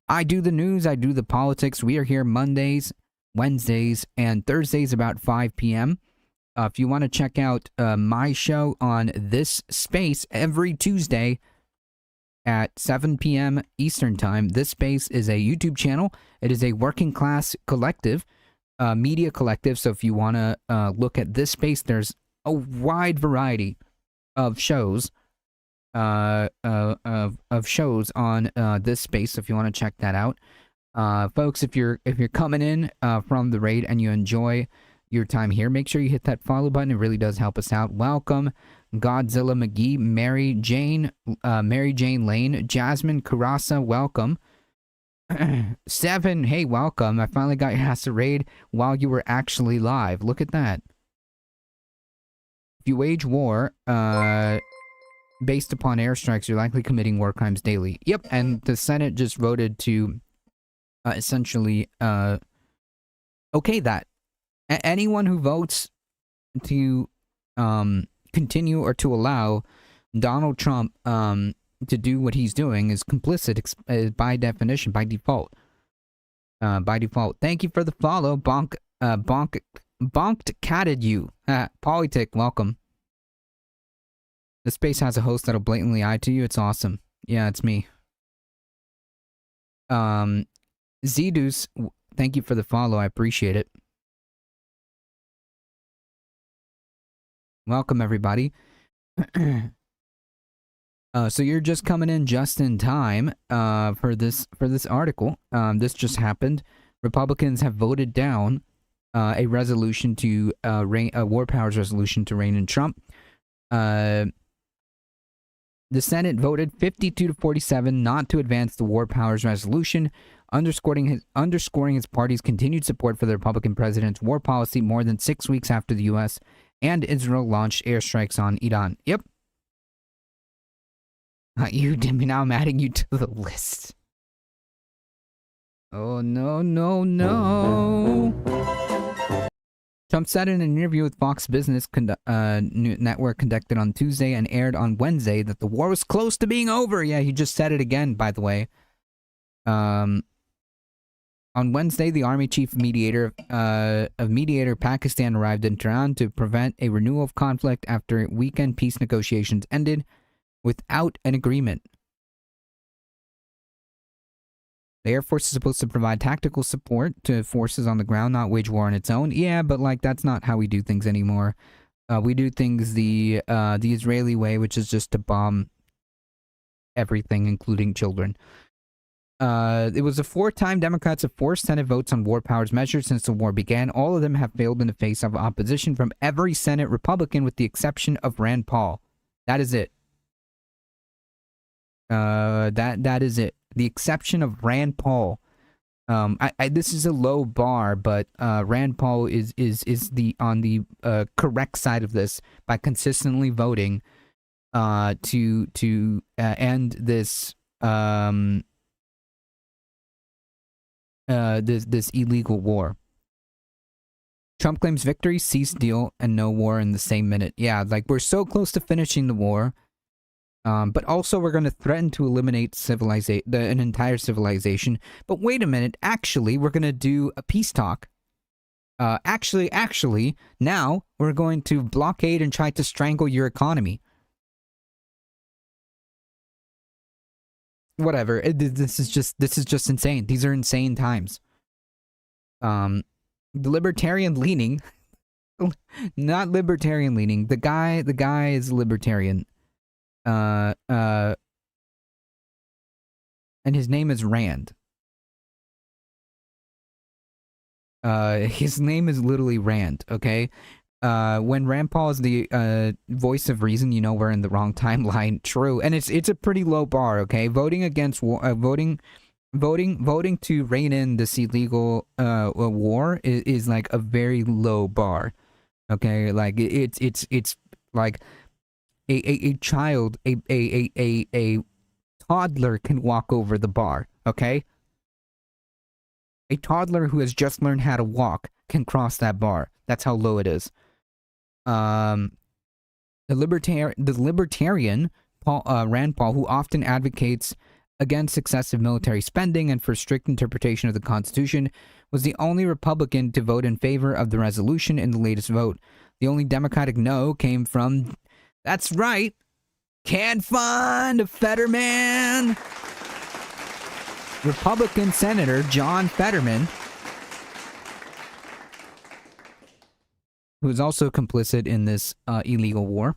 I do the news, I do the politics. We are here Mondays, Wednesdays, and Thursdays about 5 p.m. If you want to check out my show on this space every Tuesday at 7 p.m. Eastern Time, this space is a YouTube channel. It is a working class collective, media collective. So if you want to look at this space, there's a wide variety of shows. Of shows on this space. If you want to check that out, folks, if you're coming in from the raid and you enjoy your time here, make sure you hit that follow button. It really does help us out. Welcome, Godzilla McGee, Mary Jane Lane, Jasmine Karasa. Welcome. 7. Hey, welcome. I finally got your ass to raid while you were actually live. Look at that. If you wage war, based upon airstrikes, you're likely committing war crimes daily. Yep, and the Senate just voted to essentially okay that. Anyone who votes to continue or to allow Donald Trump to do what he's doing is complicit by definition, by default. By default. Thank you for the follow, bonked catted you. Politic, welcome. The space has a host that'll blatantly lie to you. It's awesome. Yeah, it's me. Zedus, thank you for the follow. I appreciate it. Welcome, everybody. So you're just coming in just in time for this article. This just happened. Republicans have voted down a resolution to a war powers resolution to rein in Trump. The Senate voted 52-47 not to advance the war powers resolution, underscoring his party's continued support for the Republican president's war policy more than 6 weeks after the U.S. and Israel launched airstrikes on Iran. Yep. You did me now. I'm adding you to the list. Oh, no. Trump said in an interview with Fox Business Network conducted on Tuesday and aired on Wednesday that the war was close to being over. Yeah, he just said it again, by the way. On Wednesday, the army chief mediator of Mediator Pakistan arrived in Tehran to prevent a renewal of conflict after weekend peace negotiations ended without an agreement. The Air Force is supposed to provide tactical support to forces on the ground, not wage war on its own. Yeah, but like that's not how we do things anymore. We do things the Israeli way, which is just to bomb everything, including children. It was the fourth time Democrats have forced Senate votes on war powers measures since the war began. All of them have failed in the face of opposition from every Senate Republican with the exception of Rand Paul. That is it. That is it. The exception of Rand Paul. This is a low bar, but Rand Paul is on the correct side of this by consistently voting to end this this illegal war. Trump claims victory, cease deal, and no war in the same minute. Yeah, like we're so close to finishing the war. But also we're going to threaten to eliminate an entire civilization. But wait a minute, actually, we're going to do a peace talk. Actually, now we're going to blockade and try to strangle your economy. Whatever. This is just insane. These are insane times. The libertarian leaning, not libertarian leaning. The guy is libertarian. And his name is Rand. His name is literally Rand, okay? When Rand Paul is the voice of reason, you know we're in the wrong timeline. True. And it's a pretty low bar, okay? Voting against war, voting to rein in this illegal war is like a very low bar. Okay? Like it's like a child, a toddler can walk over the bar, okay? A toddler who has just learned how to walk can cross that bar. That's how low it is. The libertarian Rand Paul, who often advocates against excessive military spending and for strict interpretation of the Constitution, was the only Republican to vote in favor of the resolution in the latest vote. The only Democratic no came from, that's right, can't find a Fetterman, Republican Senator John Fetterman, who is also complicit in this illegal war.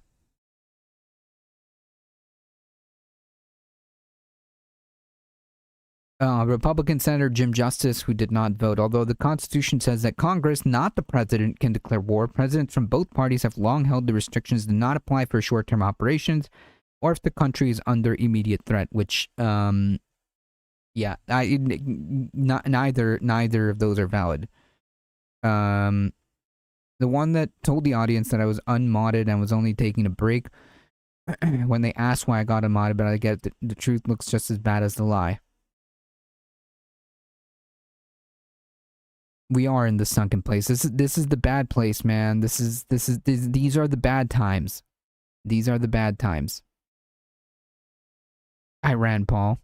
Republican Senator Jim Justice, who did not vote. Although the Constitution says that Congress, not the president, can declare war, presidents from both parties have long held the restrictions do not apply for short-term operations or if the country is under immediate threat, which, neither of those are valid. The one that told the audience that I was unmodded and was only taking a break when they asked why I got unmodded, but I get the truth looks just as bad as the lie. We are in the sunken place. This is the bad place, man. These are the bad times. These are the bad times. I ran Paul.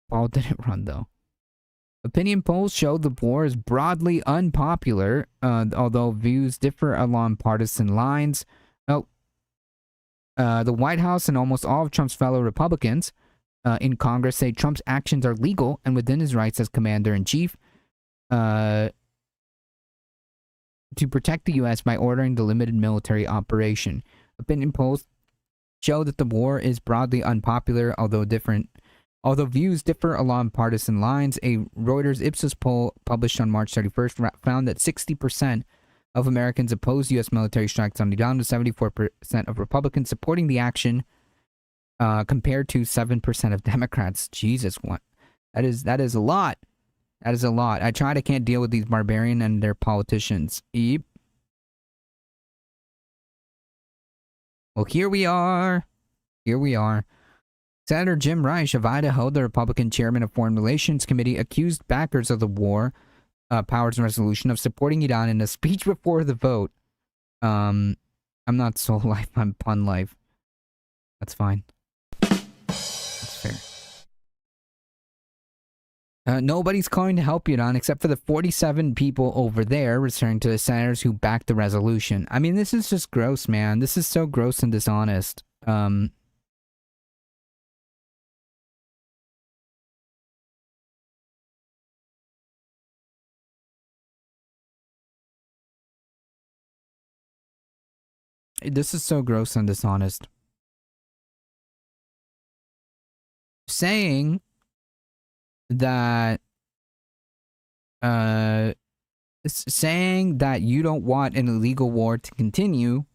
Paul didn't run though. Opinion polls show the war is broadly unpopular, although views differ along partisan lines. The White House and almost all of Trump's fellow Republicans in Congress say Trump's actions are legal and within his rights as commander-in-chief to protect the U.S. by ordering the limited military operation. Opinion polls show that the war is broadly unpopular, although views differ along partisan lines. A Reuters Ipsos poll published on March 31st found that 60% of Americans oppose U.S. military strikes on Iran, with 74% of Republicans supporting the action, compared to 7% of Democrats. Jesus, what? That is a lot. That is a lot. I can't deal with these barbarians and their politicians. Yep. Well, here we are. Senator Jim Risch of Idaho, the Republican chairman of Foreign Relations Committee, accused backers of the war Powers resolution of supporting Iran in a speech before the vote. I'm not soul life, I'm pun life. That's fine. That's fair. Nobody's calling to help Iran except for the 47 people over there, referring to the senators who backed the resolution. I mean, this is just gross, man. This is so gross and dishonest. This is so gross and dishonest. Saying that you don't want an illegal war to continue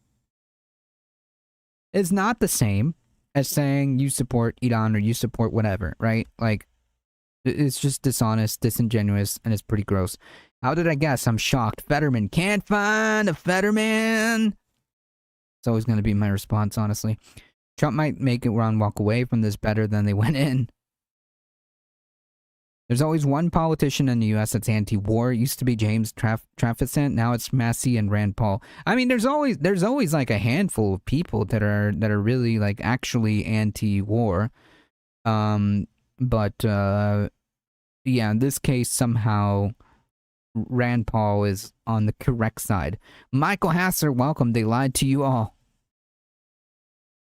is not the same as saying you support Iran or you support whatever, right? Like, it's just dishonest, disingenuous, and it's pretty gross. How did I guess? I'm shocked. Fetterman. Can't find a Fetterman. It's always going to be my response, honestly. Trump might make Iran walk away from this better than they went in. There's always one politician in the U.S. that's anti-war. It used to be James Traficant. Now it's Massey and Rand Paul. I mean, there's always like a handful of people that are really like actually anti-war. But yeah, in this case, somehow Rand Paul is on the correct side. Michael Hasser, welcome. They lied to you all.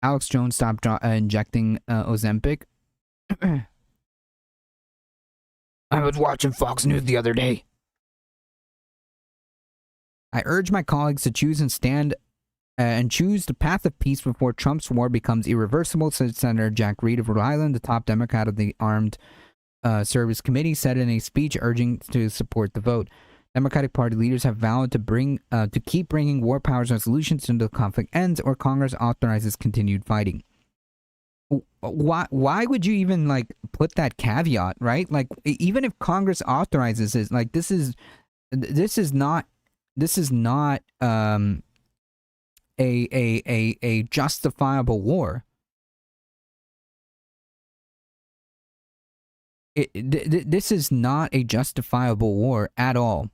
Alex Jones stopped injecting Ozempic. I was watching Fox News the other day. I urge my colleagues to choose and choose the path of peace before Trump's war becomes irreversible, said Senator Jack Reed of Rhode Island, the top Democrat of the Armed Service Committee, said in a speech urging to support the vote. Democratic Party leaders have vowed to keep bringing war powers resolutions until the conflict ends or Congress authorizes continued fighting. Why would you even like put that caveat, right? Like, even if Congress authorizes it, like this is not a justifiable war. This is not a justifiable war at all.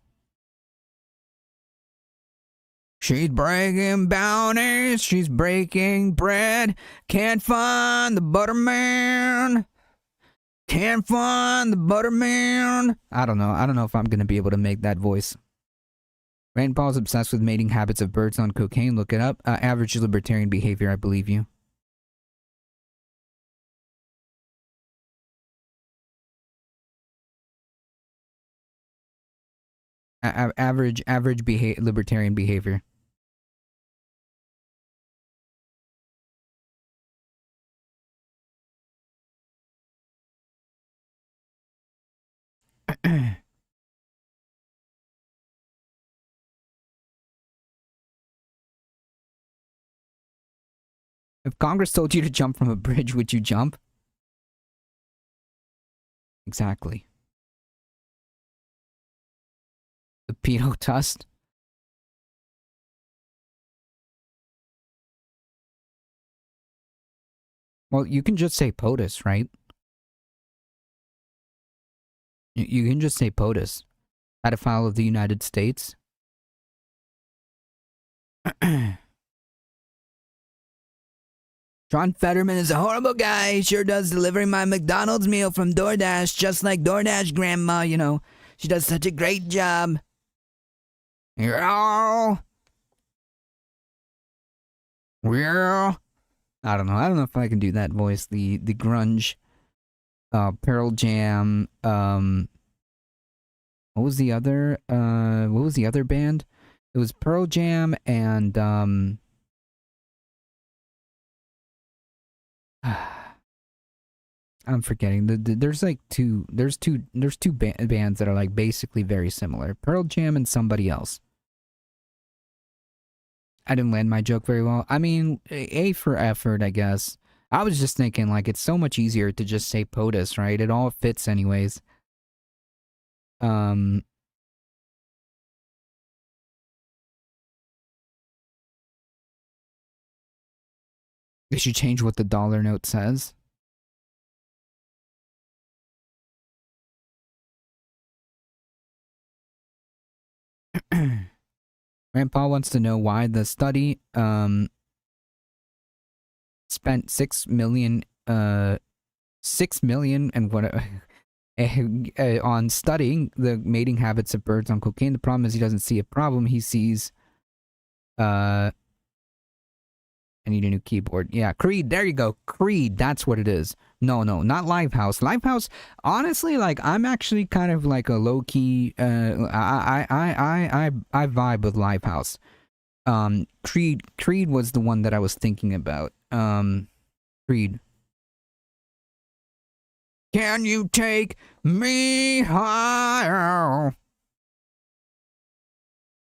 She's breaking bounties, she's breaking bread. Can't find the butterman. Can't find the butterman. I don't know if I'm going to be able to make that voice. Rand Paul's obsessed with mating habits of birds on cocaine. Look it up. Average libertarian behavior, I believe you. Average libertarian behavior. If Congress told you to jump from a bridge, would you jump? Exactly. The pedo tusk. Well, you can just say POTUS, right? You can just say POTUS. Pedophile of the United States. John Fetterman is a horrible guy. He sure does delivering my McDonald's meal from DoorDash, just like DoorDash grandma, you know. She does such a great job. Yeah. Yeah. I don't know if I can do that voice. The grunge, Pearl Jam, what was the other band? It was Pearl Jam and I'm forgetting. There's two bands that are like basically very similar. Pearl Jam and somebody else. I didn't land my joke very well. I mean, A for effort, I guess. I was just thinking like it's so much easier to just say POTUS, right? It all fits anyways. They should change what the dollar note says. Rand Paul wants to know why the study spent 6 million and what on studying the mating habits of birds on cocaine. The problem is he doesn't see a problem. He sees I need a new keyboard. Yeah, Creed. There you go. Creed. That's what it is. No, not Lifehouse. Lifehouse. Honestly, like I'm actually kind of like a low key. I vibe with Lifehouse. Creed was the one that I was thinking about. Creed. Can you take me higher?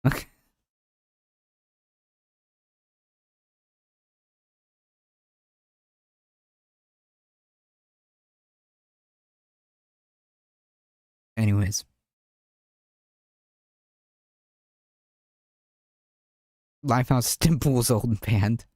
Okay. Anyways. Lifehouse Stimple's old band.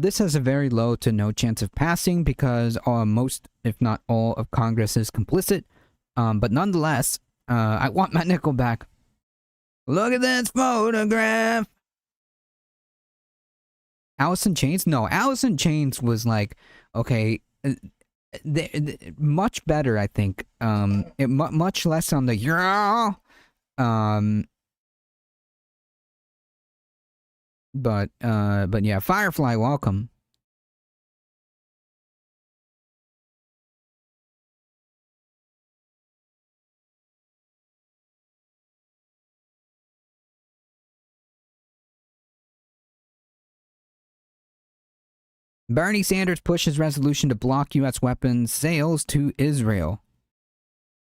This has a very low to no chance of passing because most, if not all, of Congress is complicit. But nonetheless, I want my nickel back. Look at this photograph. Alice in Chains? No, Alice in Chains was like, okay, much better, I think. Much less on the yeah. But yeah, Firefly, welcome. Bernie Sanders pushes resolution to block U.S. weapons sales to Israel.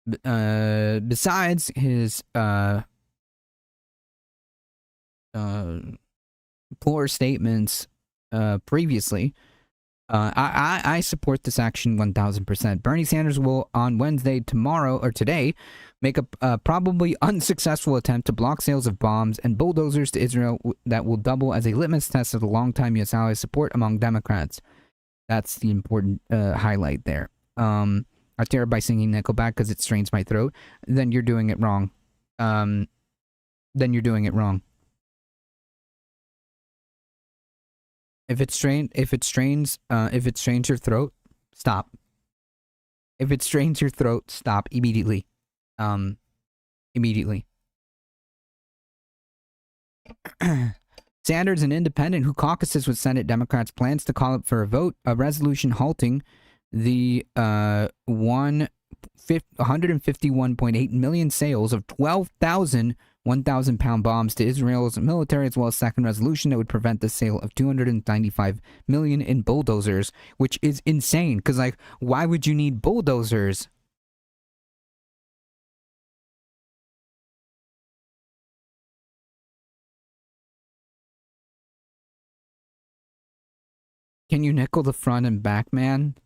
Besides his poor statements previously, I support this action 1000%. Bernie Sanders will on Wednesday, tomorrow, or today, make a probably unsuccessful attempt to block sales of bombs and bulldozers to Israel that will double as a litmus test of the longtime U.S. allies' support among Democrats. That's the important highlight there. I tear by singing Nickelback because it strains my throat. Then you're doing it wrong. Then you're doing it wrong. If it strains your throat, stop. If it strains your throat, stop immediately. Immediately. Sanders, an independent who caucuses with Senate Democrats, plans to call up for a vote a resolution halting the 151.8 million sales of 12,000 1,000-pound bombs to Israel's military, as well as a second resolution that would prevent the sale of 295 million in bulldozers, which is insane. Because, like, why would you need bulldozers? Can you nickel the front and back, man?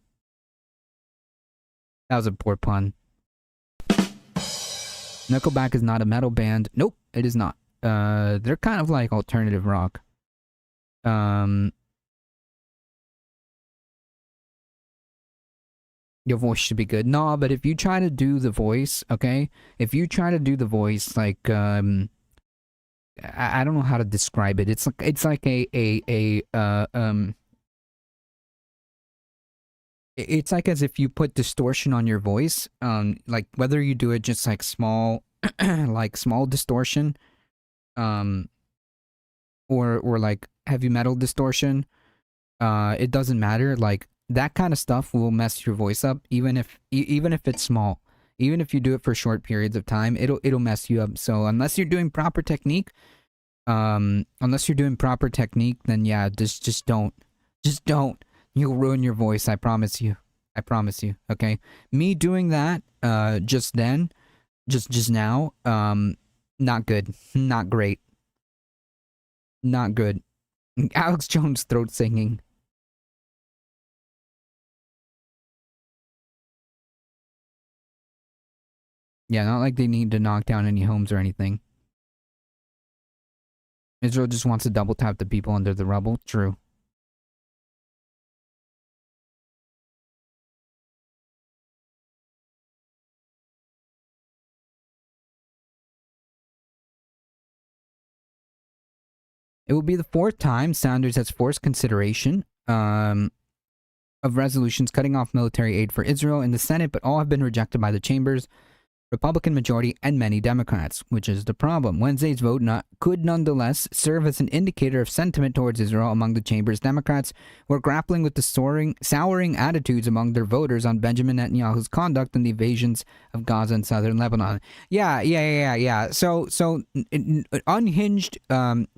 That was a poor pun. Nickelback is not a metal band. Nope, it is not. They're kind of like alternative rock. Your voice should be good. No, but if you try to do the voice, okay? If you try to do the voice, like, I don't know how to describe it. It's like it's like as if you put distortion on your voice, like whether you do it just like small, like small distortion, or like heavy metal distortion, it doesn't matter. Like that kind of stuff will mess your voice up, even if it's small. Even if you do it for short periods of time, it'll mess you up. So unless you're doing proper technique, then yeah, just don't. You'll ruin your voice, I promise you. I promise you, okay? Me doing that, just then, just now, not good. Not great. Not good. Alex Jones throat singing. Yeah, not like they need to knock down any homes or anything. Israel just wants to double tap the people under the rubble. True. It will be the fourth time Sanders has forced consideration of resolutions cutting off military aid for Israel in the Senate, but all have been rejected by the chambers, Republican majority, and many Democrats, which is the problem. Wednesday's vote could nonetheless serve as an indicator of sentiment towards Israel among the chamber's Democrats, who are grappling with the souring attitudes among their voters on Benjamin Netanyahu's conduct in the invasions of Gaza and southern Lebanon. Yeah. So unhinged.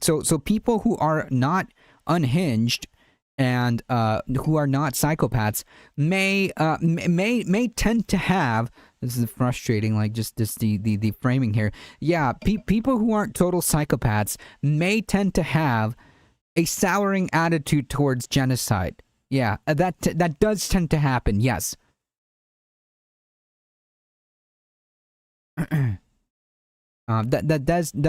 So people who are not unhinged and who are not psychopaths may tend to have. This is frustrating, like just the framing here. Yeah, people who aren't total psychopaths may tend to have a souring attitude towards genocide. Yeah, that does tend to happen. Yes. That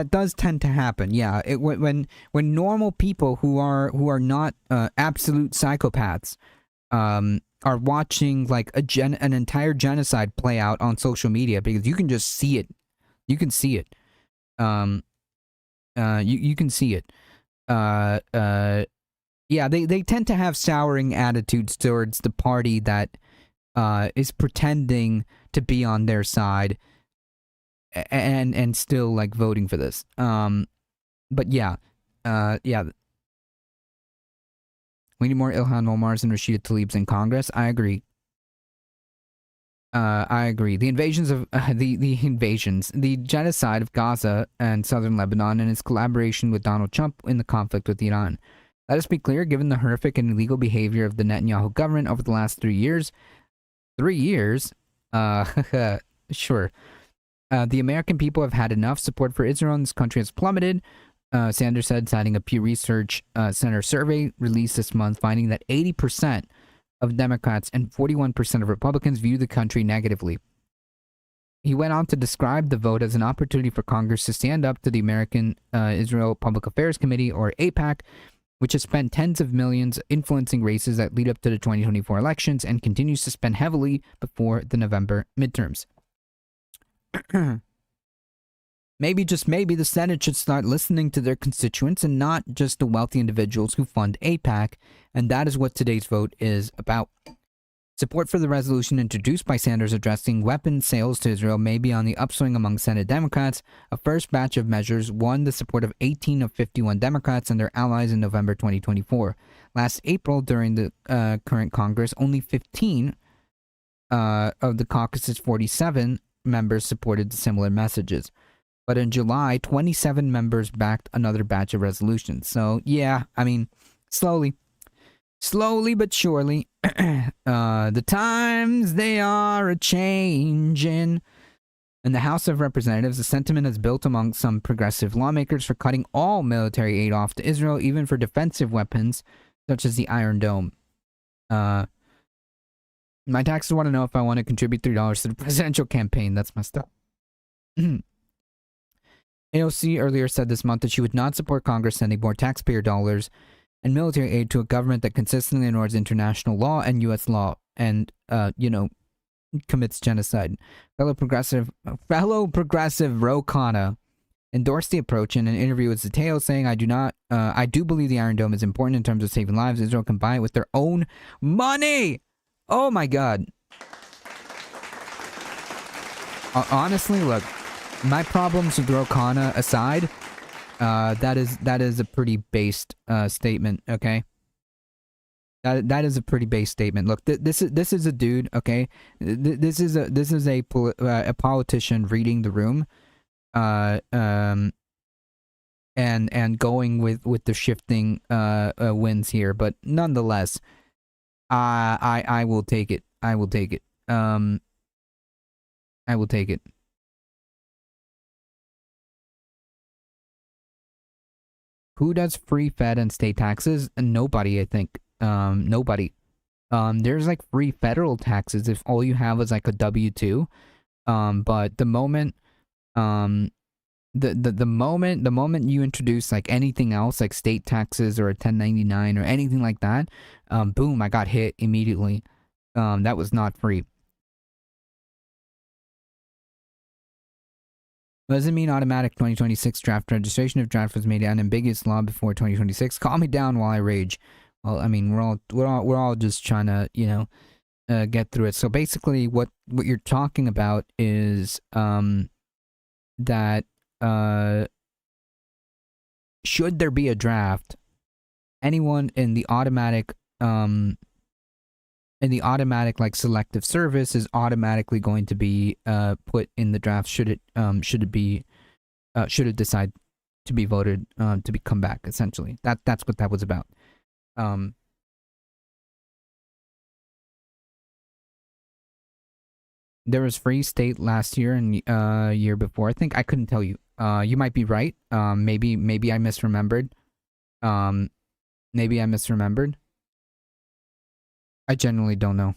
does tend to happen. Yeah, when normal people who are not absolute psychopaths are watching like an entire genocide play out on social media, because you can just see it. You can see it. You can see it. Yeah, they tend to have souring attitudes towards the party that is pretending to be on their side and still like voting for this. But yeah. We need more Ilhan Omars and Rashida Tlaibs in Congress. I agree. The invasions of the genocide of Gaza and southern Lebanon, and its collaboration with Donald Trump in the conflict with Iran. Let us be clear, given the horrific and illegal behavior of the Netanyahu government over the last 3 years. 3 years? Sure. The American people have had enough. Support for Israel in this country has plummeted. Sanders said, citing a Pew Research Center survey released this month, finding that 80% of Democrats and 41% of Republicans view the country negatively. He went on to describe the vote as an opportunity for Congress to stand up to the American Israel Public Affairs Committee, or AIPAC, which has spent tens of millions influencing races that lead up to the 2024 elections and continues to spend heavily before the November midterms. Maybe, just maybe, the Senate should start listening to their constituents and not just the wealthy individuals who fund AIPAC, and that is what today's vote is about. Support for the resolution introduced by Sanders addressing weapons sales to Israel may be on the upswing among Senate Democrats. A first batch of measures won the support of 18 of 51 Democrats and their allies in November 2024. Last April, during the current Congress, only 15 of the caucus's 47 members supported similar messages. But in July, 27 members backed another batch of resolutions. So, yeah, I mean, slowly but surely, the times they are a-changin'. In the House of Representatives, the sentiment has built among some progressive lawmakers for cutting all military aid off to Israel, even for defensive weapons, such as the Iron Dome. My taxes want to know if I want to contribute $3 to the presidential campaign. That's messed up. AOC earlier said this month that she would not support Congress sending more taxpayer dollars and military aid to a government that consistently ignores international law and U.S. law and, commits genocide. Fellow progressive Ro Khanna endorsed the approach in an interview with Zateo, saying, I do believe the Iron Dome is important in terms of saving lives. Israel can buy it with their own money. Oh my God. Honestly, look. My problems with Ro Khanna aside, that is a pretty based statement. Okay, that is a pretty based statement. Look, this is a dude. Okay, this is a politician reading the room, and going with the shifting winds here. But nonetheless, I will take it. I will take it. I will take it. Who does free Fed and state taxes? Nobody, I think. Nobody. There's like free federal taxes if all you have is like a W-2. But the moment, the moment you introduce like anything else, like state taxes or a 1099 or anything like that, boom, I got hit immediately. That was not free. Doesn't mean automatic 2026 draft registration if draft was made unambiguous law before 2026. Calm me down while I rage. Well, I mean, we're all just trying to, you know, get through it. So basically, what you're talking about is that should there be a draft, anyone in the automatic like selective service is automatically going to be put in the draft should it decide to be voted to come back. Essentially, that's what that was about. There was free state last year and year before. I think I couldn't tell you. You might be right. Maybe I misremembered. Maybe I misremembered. I genuinely don't know.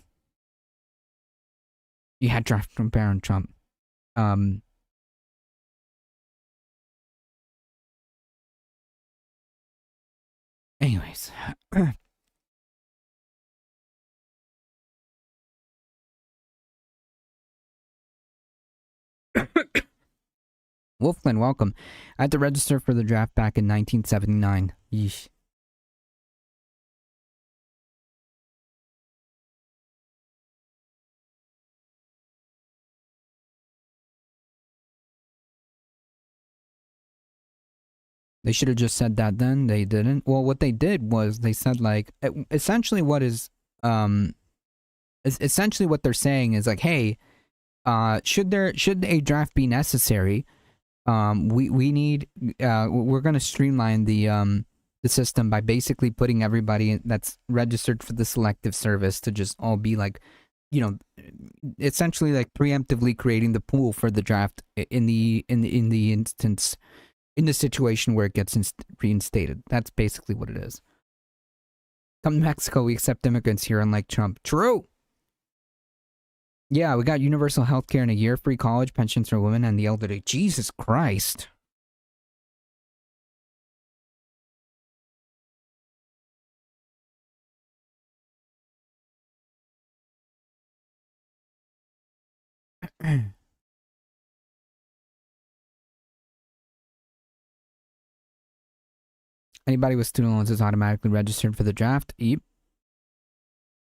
You had draft from Baron Trump. Anyways. Wolfland, welcome. I had to register for the draft back in 1979. Yeesh. They should have just said that then. They didn't. Well, what they did was they said like essentially what they're saying is like, hey, should a draft be necessary? We need we're going to streamline the system by basically putting everybody that's registered for the selective service to just all be like, you know, essentially like preemptively creating the pool for the draft in the instance. In the situation where it gets reinstated. That's basically what it is. Come to Mexico, we accept immigrants here, unlike Trump. True! Yeah, we got universal health care in a year, free college, pensions for women, and the elderly. Jesus Christ. Anybody with student loans is automatically registered for the draft. Yep.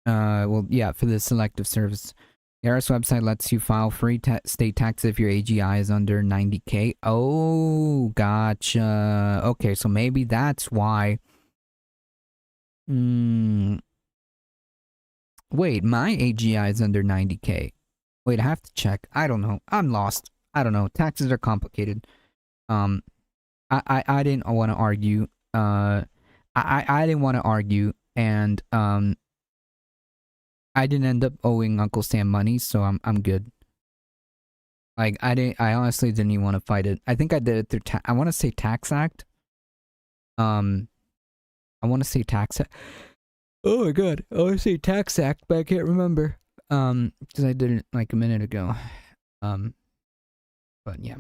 Well, yeah, for the selective service. The IRS website lets you file free state taxes if your AGI is under 90K. Oh, gotcha. Okay, so maybe that's why. Wait, my AGI is under 90K. Wait, I have to check. I don't know. I'm lost. I don't know. Taxes are complicated. I didn't want to argue. I didn't want to argue, and I didn't end up owing Uncle Sam money, so I'm good. Like I honestly didn't even want to fight it. I think I did it through I want to say Tax Act. I want to say Tax Act. Oh my god, I want to say Tax Act, but I can't remember. Because I did it like a minute ago. But yeah.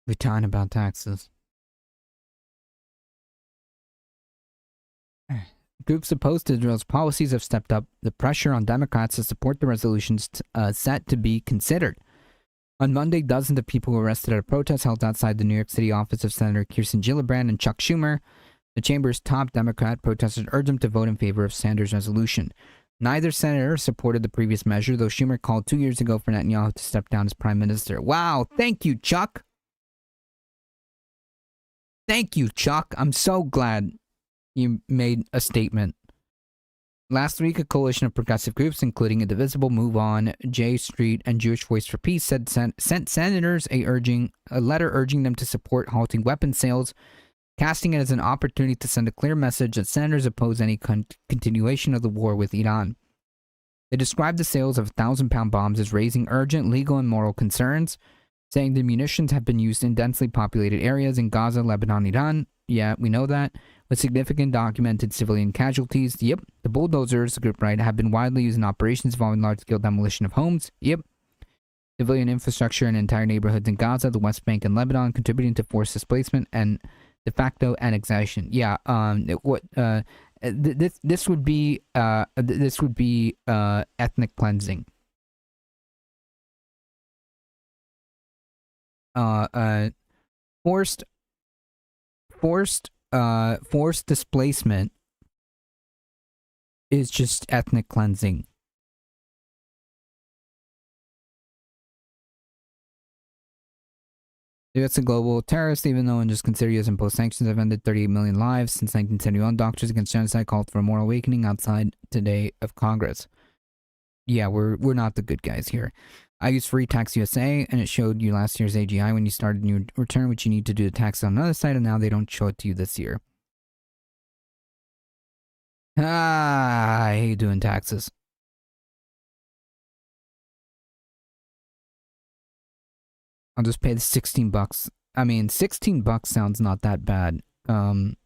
We're talking about taxes. Groups opposed to Israel's policies have stepped up the pressure on Democrats to support the resolutions set to be considered. On Monday, dozens of people were arrested at a protest held outside the New York City office of Senator Kirsten Gillibrand and Chuck Schumer. The chamber's top Democrat protesters urged them to vote in favor of Sanders' resolution. Neither senator supported the previous measure, though Schumer called 2 years ago for Netanyahu to step down as prime minister. Wow, thank you, Chuck. Thank you, Chuck. I'm so glad you made a statement. Last week, a coalition of progressive groups, including Indivisible, Move On, J Street, and Jewish Voice for Peace, sent senators a letter urging them to support halting weapons sales, casting it as an opportunity to send a clear message that senators oppose any continuation of the war with Iran. They described the sales of 1,000-pound bombs as raising urgent legal and moral concerns, saying the munitions have been used in densely populated areas in Gaza, Lebanon, Iran. Yeah, we know that. With significant documented civilian casualties. Yep. The bulldozers, the group right, have been widely used in operations involving large-scale demolition of homes. Yep. Civilian infrastructure in entire neighborhoods in Gaza, the West Bank, and Lebanon, contributing to forced displacement and de facto annexation. Yeah. This would be ethnic cleansing. Forced displacement is just ethnic cleansing. The U.S. a global terrorist, even though and just consider U.S. imposed sanctions have ended 38 million lives since 1971. Doctors Against Genocide called for a moral awakening outside today of Congress. Yeah, we're not the good guys here. I used Free Tax USA, and it showed you last year's AGI when you started a new return, which you need to do the tax on another site, and now they don't show it to you this year. I hate doing taxes. I'll just pay the $16. I mean, $16 sounds not that bad. Not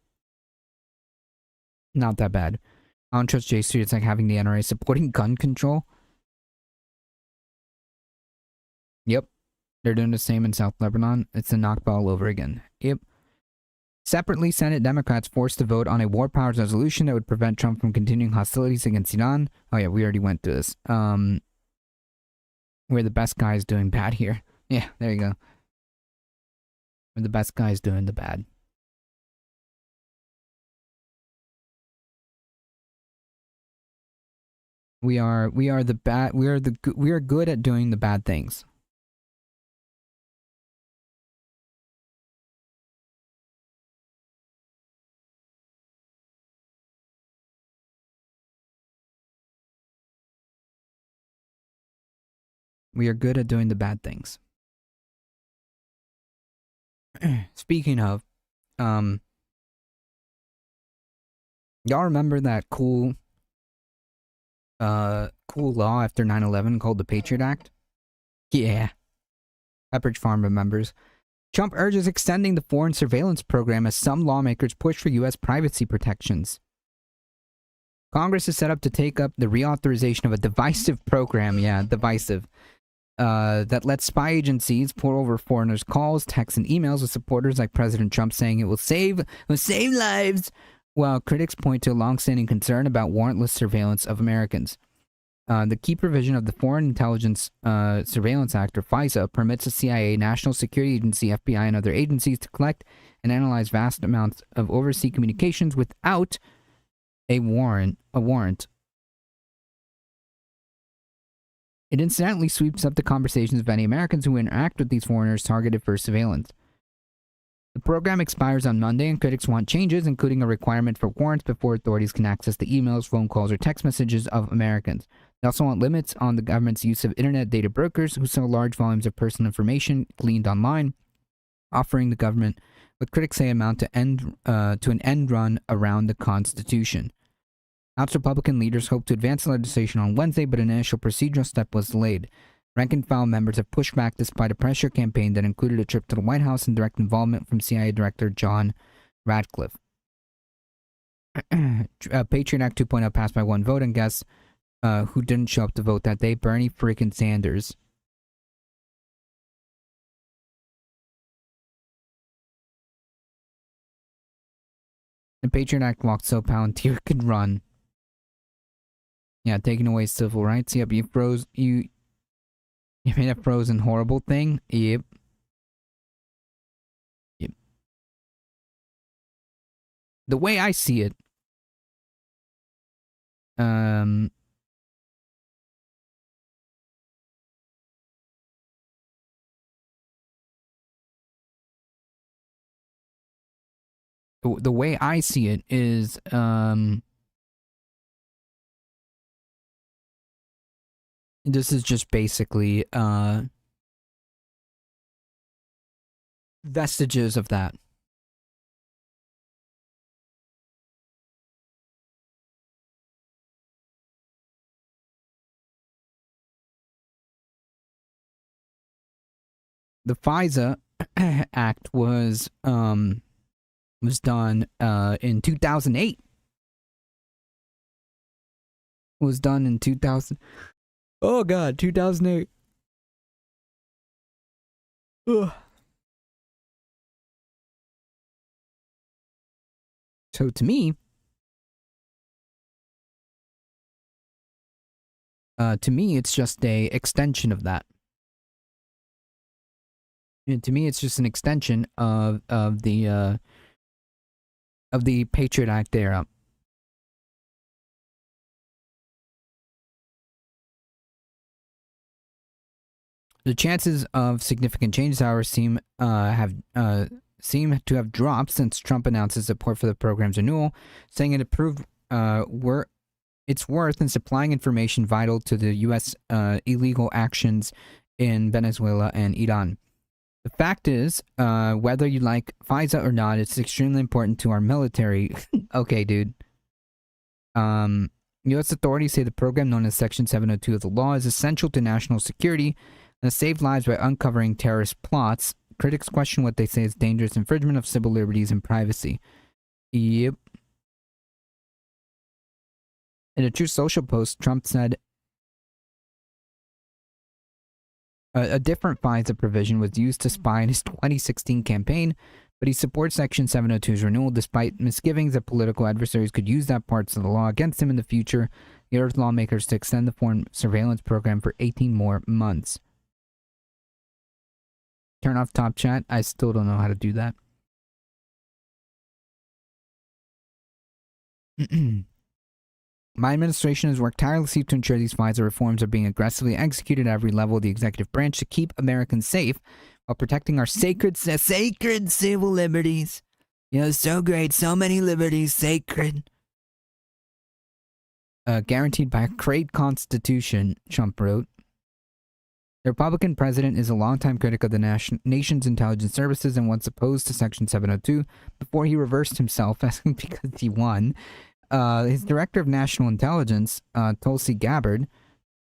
that bad. I don't trust J Street. It's like having the NRA supporting gun control. Yep. They're doing the same in South Lebanon. It's a Nakba all over again. Yep. Separately, Senate Democrats forced to vote on a war powers resolution that would prevent Trump from continuing hostilities against Iran. Oh yeah, we already went through this. We're the best guys doing bad here. Yeah, there you go. We're the best guys doing the bad. We are the bad. We are good at doing the bad things. We are good at doing the bad things. Speaking of, y'all remember that cool law after 9/11 called the Patriot Act? Yeah. Pepperidge Farm remembers. Trump urges extending the foreign surveillance program as some lawmakers push for U.S. privacy protections. Congress is set up to take up the reauthorization of a divisive program, divisive, that lets spy agencies pour over foreigners' calls, texts, and emails with supporters like President Trump saying it will save lives, while critics point to a long-standing concern about warrantless surveillance of Americans. The key provision of the Foreign Intelligence Surveillance Act, or FISA, permits the CIA, National Security Agency, FBI, and other agencies to collect and analyze vast amounts of overseas communications without a warrant. It incidentally sweeps up the conversations of any Americans who interact with these foreigners targeted for surveillance. The program expires on Monday, and critics want changes, including a requirement for warrants before authorities can access the emails, phone calls, or text messages of Americans. They also want limits on the government's use of internet data brokers who sell large volumes of personal information gleaned online, offering the government what critics say amount to an end run around the Constitution. House Republican leaders hope to advance the legislation on Wednesday, but an initial procedural step was delayed. Rank-and-file members have pushed back despite a pressure campaign that included a trip to the White House and direct involvement from CIA Director John Radcliffe. Patriot Act 2.0 passed by one vote, and guess who didn't show up to vote that day? Bernie freaking Sanders. The Patriot Act walked so Palantir could run. Yeah, taking away civil rights. Yep, you made a frozen horrible thing. Yep. The way I see it, the way I see it is, this is just basically, vestiges of that. the FISA Act was done in 2008. Was done in 2000. Oh God, 2008. Ugh. So to me, it's just a extension of that. And to me, it's just an extension of the Patriot Act era. The chances of significant changes, however, seem to have dropped since Trump announced his support for the program's renewal, saying it approved its worth in supplying information vital to the U.S. Illegal actions in Venezuela and Iran. The fact is, whether you like FISA or not, it's extremely important to our military. Okay, dude. U.S. authorities say the program, known as Section 702 of the law, is essential to national security and saved lives by uncovering terrorist plots. Critics question what they say is dangerous infringement of civil liberties and privacy. Yep. In a Truth Social post, Trump said a different FISA provision was used to spy in his 2016 campaign, but he supports Section 702's renewal despite misgivings that political adversaries could use that parts of the law against him in the future. He urged lawmakers to extend the foreign surveillance program for 18 more months. Turn off top chat. I still don't know how to do that. My administration has worked tirelessly to ensure these FISA reforms are being aggressively executed at every level of the executive branch to keep Americans safe while protecting our sacred civil liberties. You know, so great, so many liberties, sacred. Guaranteed by a great constitution, Trump wrote. The Republican president is a longtime critic of the nation's intelligence services and once opposed to Section 702 before he reversed himself because he won. His director of national intelligence, Tulsi Gabbard,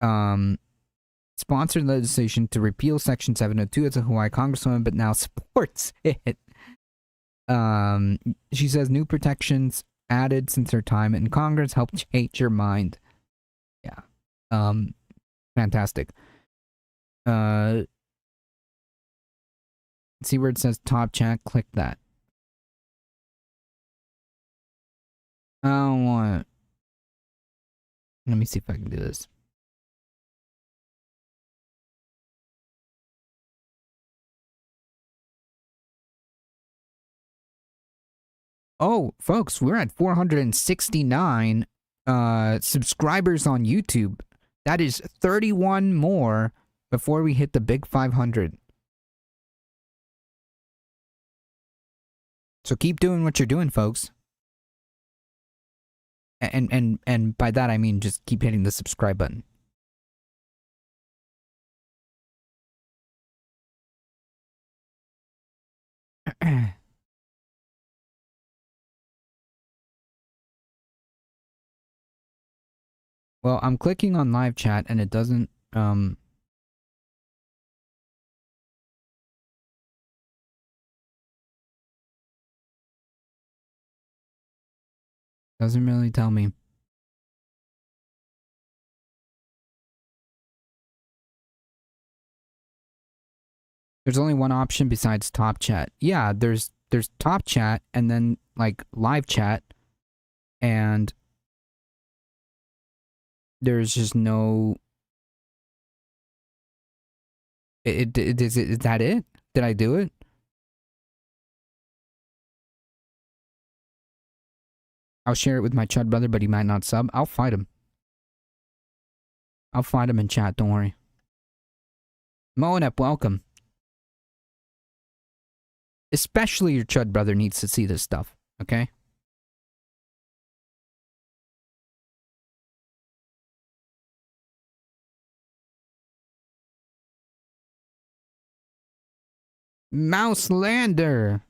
sponsored legislation to repeal Section 702 as a Hawaii congresswoman, but now supports it. She says new protections added since her time in Congress help change your mind. Yeah. Fantastic. See where it says top chat, click that. I don't want it. Let me see if I can do this. Oh, folks, we're at 469 subscribers on YouTube. That is 31 more before we hit the big 500. So keep doing what you're doing, folks. And by that I mean just keep hitting the subscribe button. Well, I'm clicking on live chat and it doesn't doesn't really tell me. There's only one option besides top chat. Yeah, there's top chat and then like live chat, and there's just no. Is that it? Did I do it? I'll share it with my Chud brother, but he might not sub. I'll fight him. I'll fight him in chat, don't worry. Moanep, welcome. Especially your Chud brother needs to see this stuff, okay? Mouselander.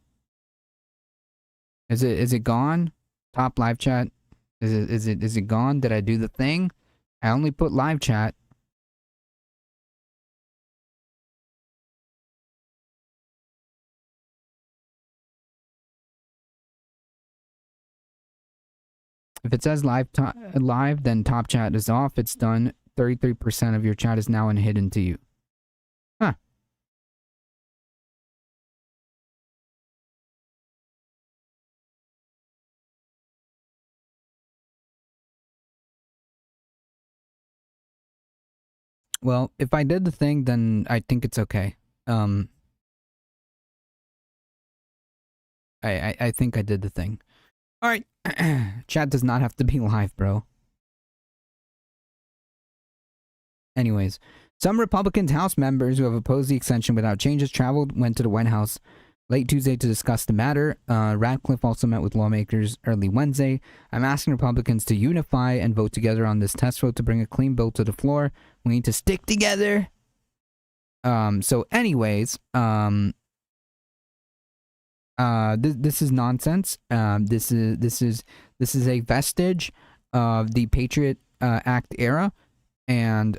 Is it gone? Top live chat. Is it gone? Did I do the thing? I only put live chat. If it says live, then top chat is off. It's done. 33% of your chat is now hidden to you. Huh. Well, if I did the thing, then I think it's okay. I think I did the thing. All right. Chat does not have to be live, bro. Anyways, some Republican House members who have opposed the extension without changes went to the White House late Tuesday to discuss the matter. Radcliffe also met with lawmakers early Wednesday. I'm asking Republicans to unify and vote together on this test vote to bring a clean bill to the floor. We need to stick together. So anyways, this is nonsense. This is a vestige of the Patriot Act era, and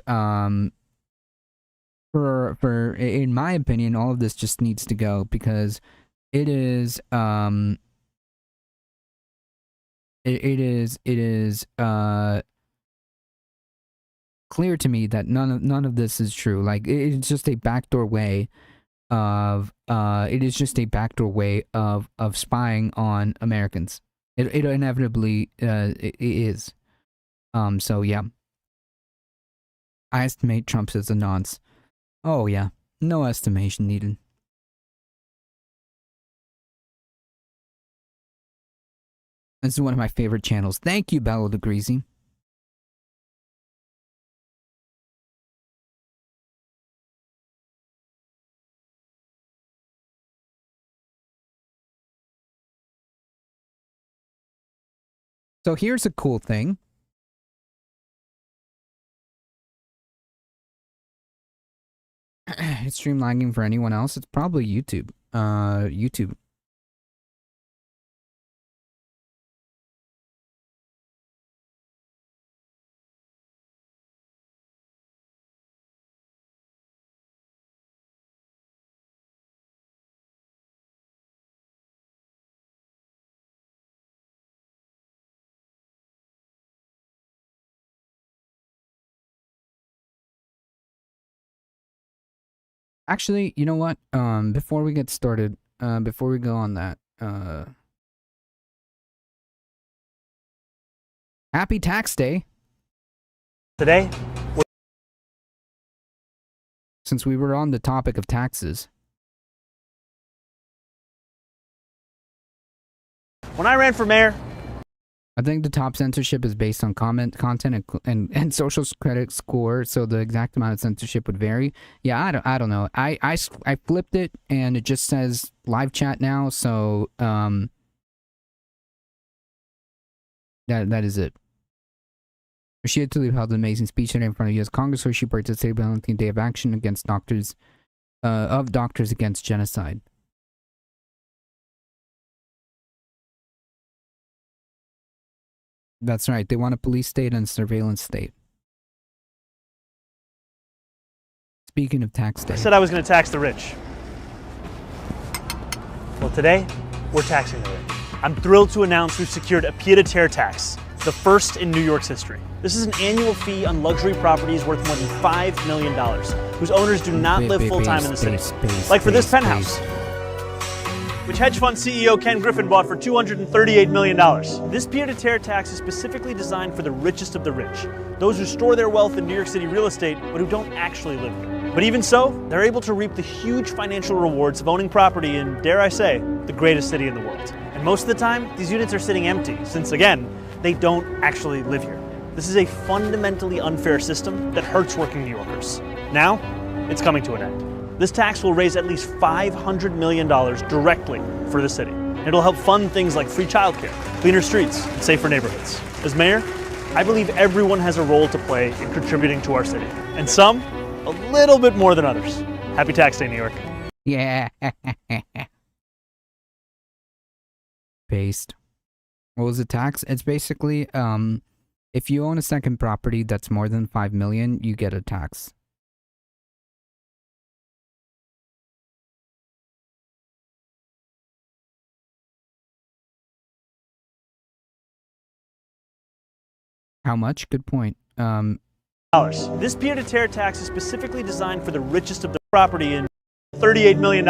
for in my opinion, all of this just needs to go because it is clear to me that none of this is true. Like it's just a backdoor way of spying on Americans. It inevitably it is. So yeah. I estimate Trump as a nonce. Oh yeah, no estimation needed. This is one of my favorite channels. Thank you, Bello the Greasy. So here's a cool thing. It's stream lagging for anyone else. It's probably YouTube. YouTube. Actually, you know what? Before we get started, before we go on that, happy tax day. Today, since we were on the topic of taxes. When I ran for mayor, I think the top censorship is based on content and social credit score, so the exact amount of censorship would vary. Yeah, I don't know. I flipped it and it just says live chat now, so that is it. Rashida Tlaib held an amazing speech today in front of U.S. Congress where she participated in the Day of Action against doctors against genocide. That's right. They want a police state and a surveillance state. Speaking of tax day. I said I was going to tax the rich. Well, today, we're taxing the rich. I'm thrilled to announce we've secured a pied-à-terre tax, the first in New York's history. This is an annual fee on luxury properties worth more than $5 million, whose owners do not live full-time in the city. Like for this penthouse, which hedge fund CEO Ken Griffin bought for $238 million. This pied-à-terre tax is specifically designed for the richest of the rich, those who store their wealth in New York City real estate, but who don't actually live here. But even so, they're able to reap the huge financial rewards of owning property in, dare I say, the greatest city in the world. And most of the time, these units are sitting empty, since again, they don't actually live here. This is a fundamentally unfair system that hurts working New Yorkers. Now, it's coming to an end. This tax will raise at least $500 million directly for the city. It'll help fund things like free childcare, cleaner streets, and safer neighborhoods. As mayor, I believe everyone has a role to play in contributing to our city, and some a little bit more than others. Happy Tax Day, New York. Yeah. Based. What was the tax? It's basically, if you own a second property that's more than $5 million, you get a tax. How much? Good point. This pied-à-terre tax is specifically designed for the richest of the property in $38 million.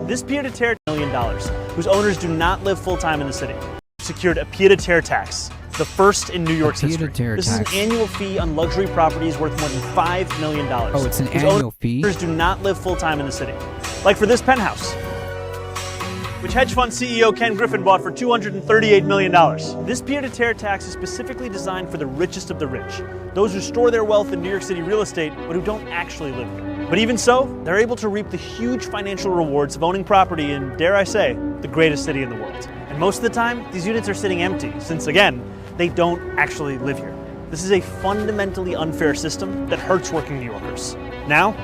This pied-à-terre $1 million, whose owners do not live full-time in the city, secured a pied-à-terre tax, the first in New York's history. This is an annual fee on luxury properties worth more than $5 million. Oh, it's an annual fee? Owners do not live full-time in the city. Like for this penthouse, which hedge fund CEO Ken Griffin bought for $238 million. This pied-à-terre tax is specifically designed for the richest of the rich, those who store their wealth in New York City real estate but who don't actually live here. But even so, they're able to reap the huge financial rewards of owning property in, dare I say, the greatest city in the world. And most of the time, these units are sitting empty, since again, they don't actually live here. This is a fundamentally unfair system that hurts working New Yorkers. Now,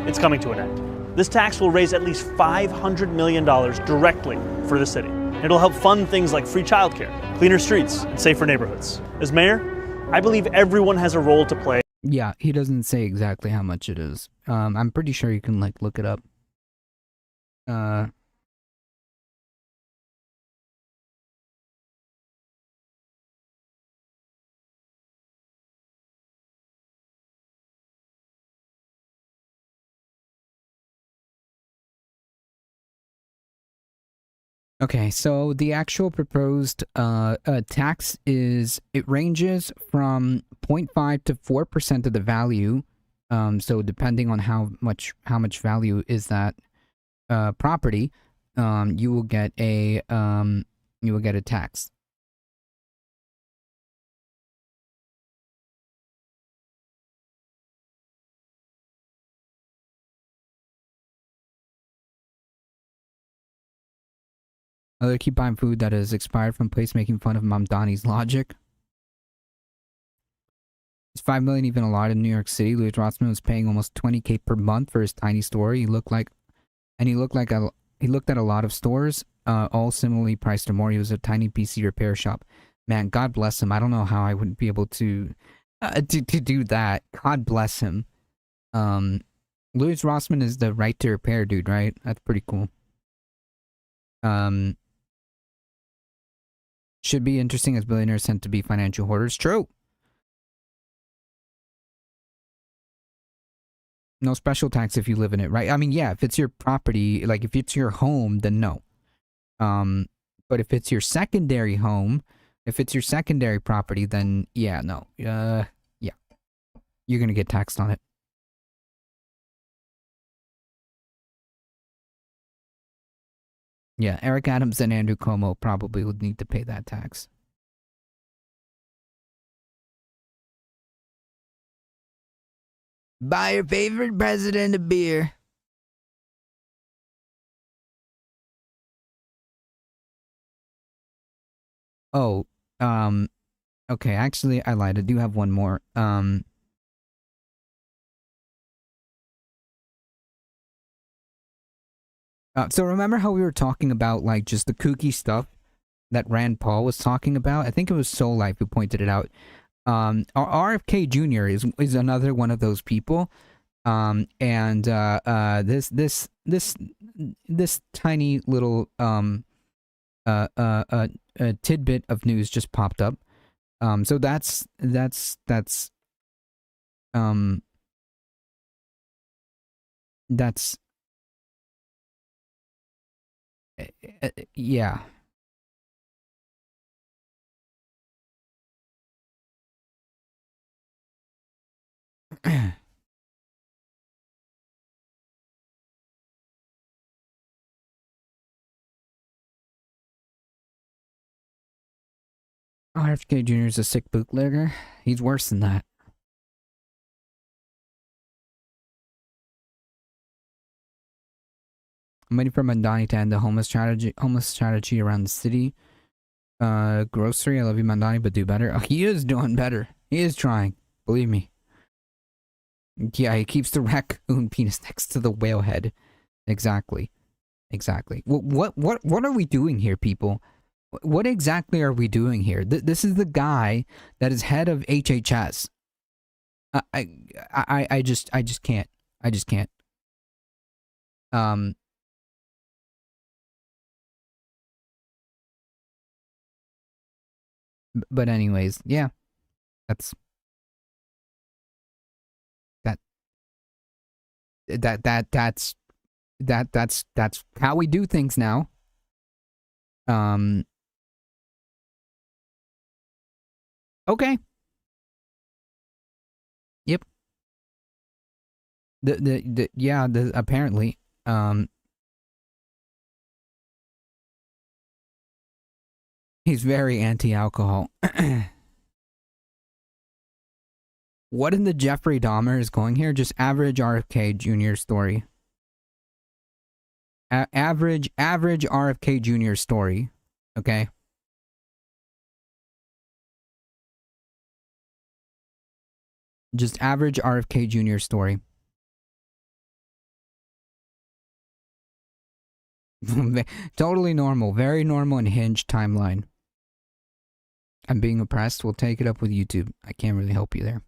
it's coming to an end. This tax will raise at least $500 million directly for the city. It'll help fund things like free childcare, cleaner streets, and safer neighborhoods. As mayor, I believe everyone has a role to play. Yeah, he doesn't say exactly how much it is. I'm pretty sure you can, like, look it up. Okay, so the actual proposed tax is, it ranges from 0.5 to 4% of the value. So depending on how much value is that property, you will get a tax. They keep buying food that is expired from place, making fun of Mamdani's logic. Is $5 million even a lot in New York City? Louis Rossmann was paying almost $20K per month for his tiny store. He looked at a lot of stores, all similarly priced or more. He was a tiny PC repair shop. Man, God bless him. I don't know how I wouldn't be able to do that. God bless him. Louis Rossmann is the right to repair dude, right? That's pretty cool. Should be interesting as billionaires tend to be financial hoarders. True. No special tax if you live in it, right? I mean, yeah, if it's your property, like if it's your home, then no. But if it's your secondary home, if it's your secondary property, then yeah, no. Yeah. You're gonna get taxed on it. Yeah, Eric Adams and Andrew Cuomo probably would need to pay that tax. Buy your favorite president a beer. Oh, okay, actually, I lied. I do have one more. So remember how we were talking about, like, just the kooky stuff that Rand Paul was talking about? I think it was Soul Life who pointed it out. RFK Jr. is another one of those people. This tiny little tidbit of news just popped up. So that's yeah. RFK Jr. is a sick bootlegger. He's worse than that. I'm waiting for Mandani to end the homeless strategy around the city. Grocery, I love you, Mandani, but do better. Oh, he is doing better. He is trying. Believe me. Yeah, he keeps the raccoon penis next to the whale head. Exactly. What are we doing here, people? What exactly are we doing here? This is the guy that is head of HHS. I just can't. But anyways, yeah, that's that's how we do things now. Okay. Yep. Apparently. He's very anti-alcohol. What in the Jeffrey Dahmer is going here? Just average RFK Jr. story. Average RFK Jr. story. Okay. Just average RFK Jr. story. Totally normal. Very normal and hinged timeline. I'm being oppressed. We'll take it up with YouTube. I can't really help you there.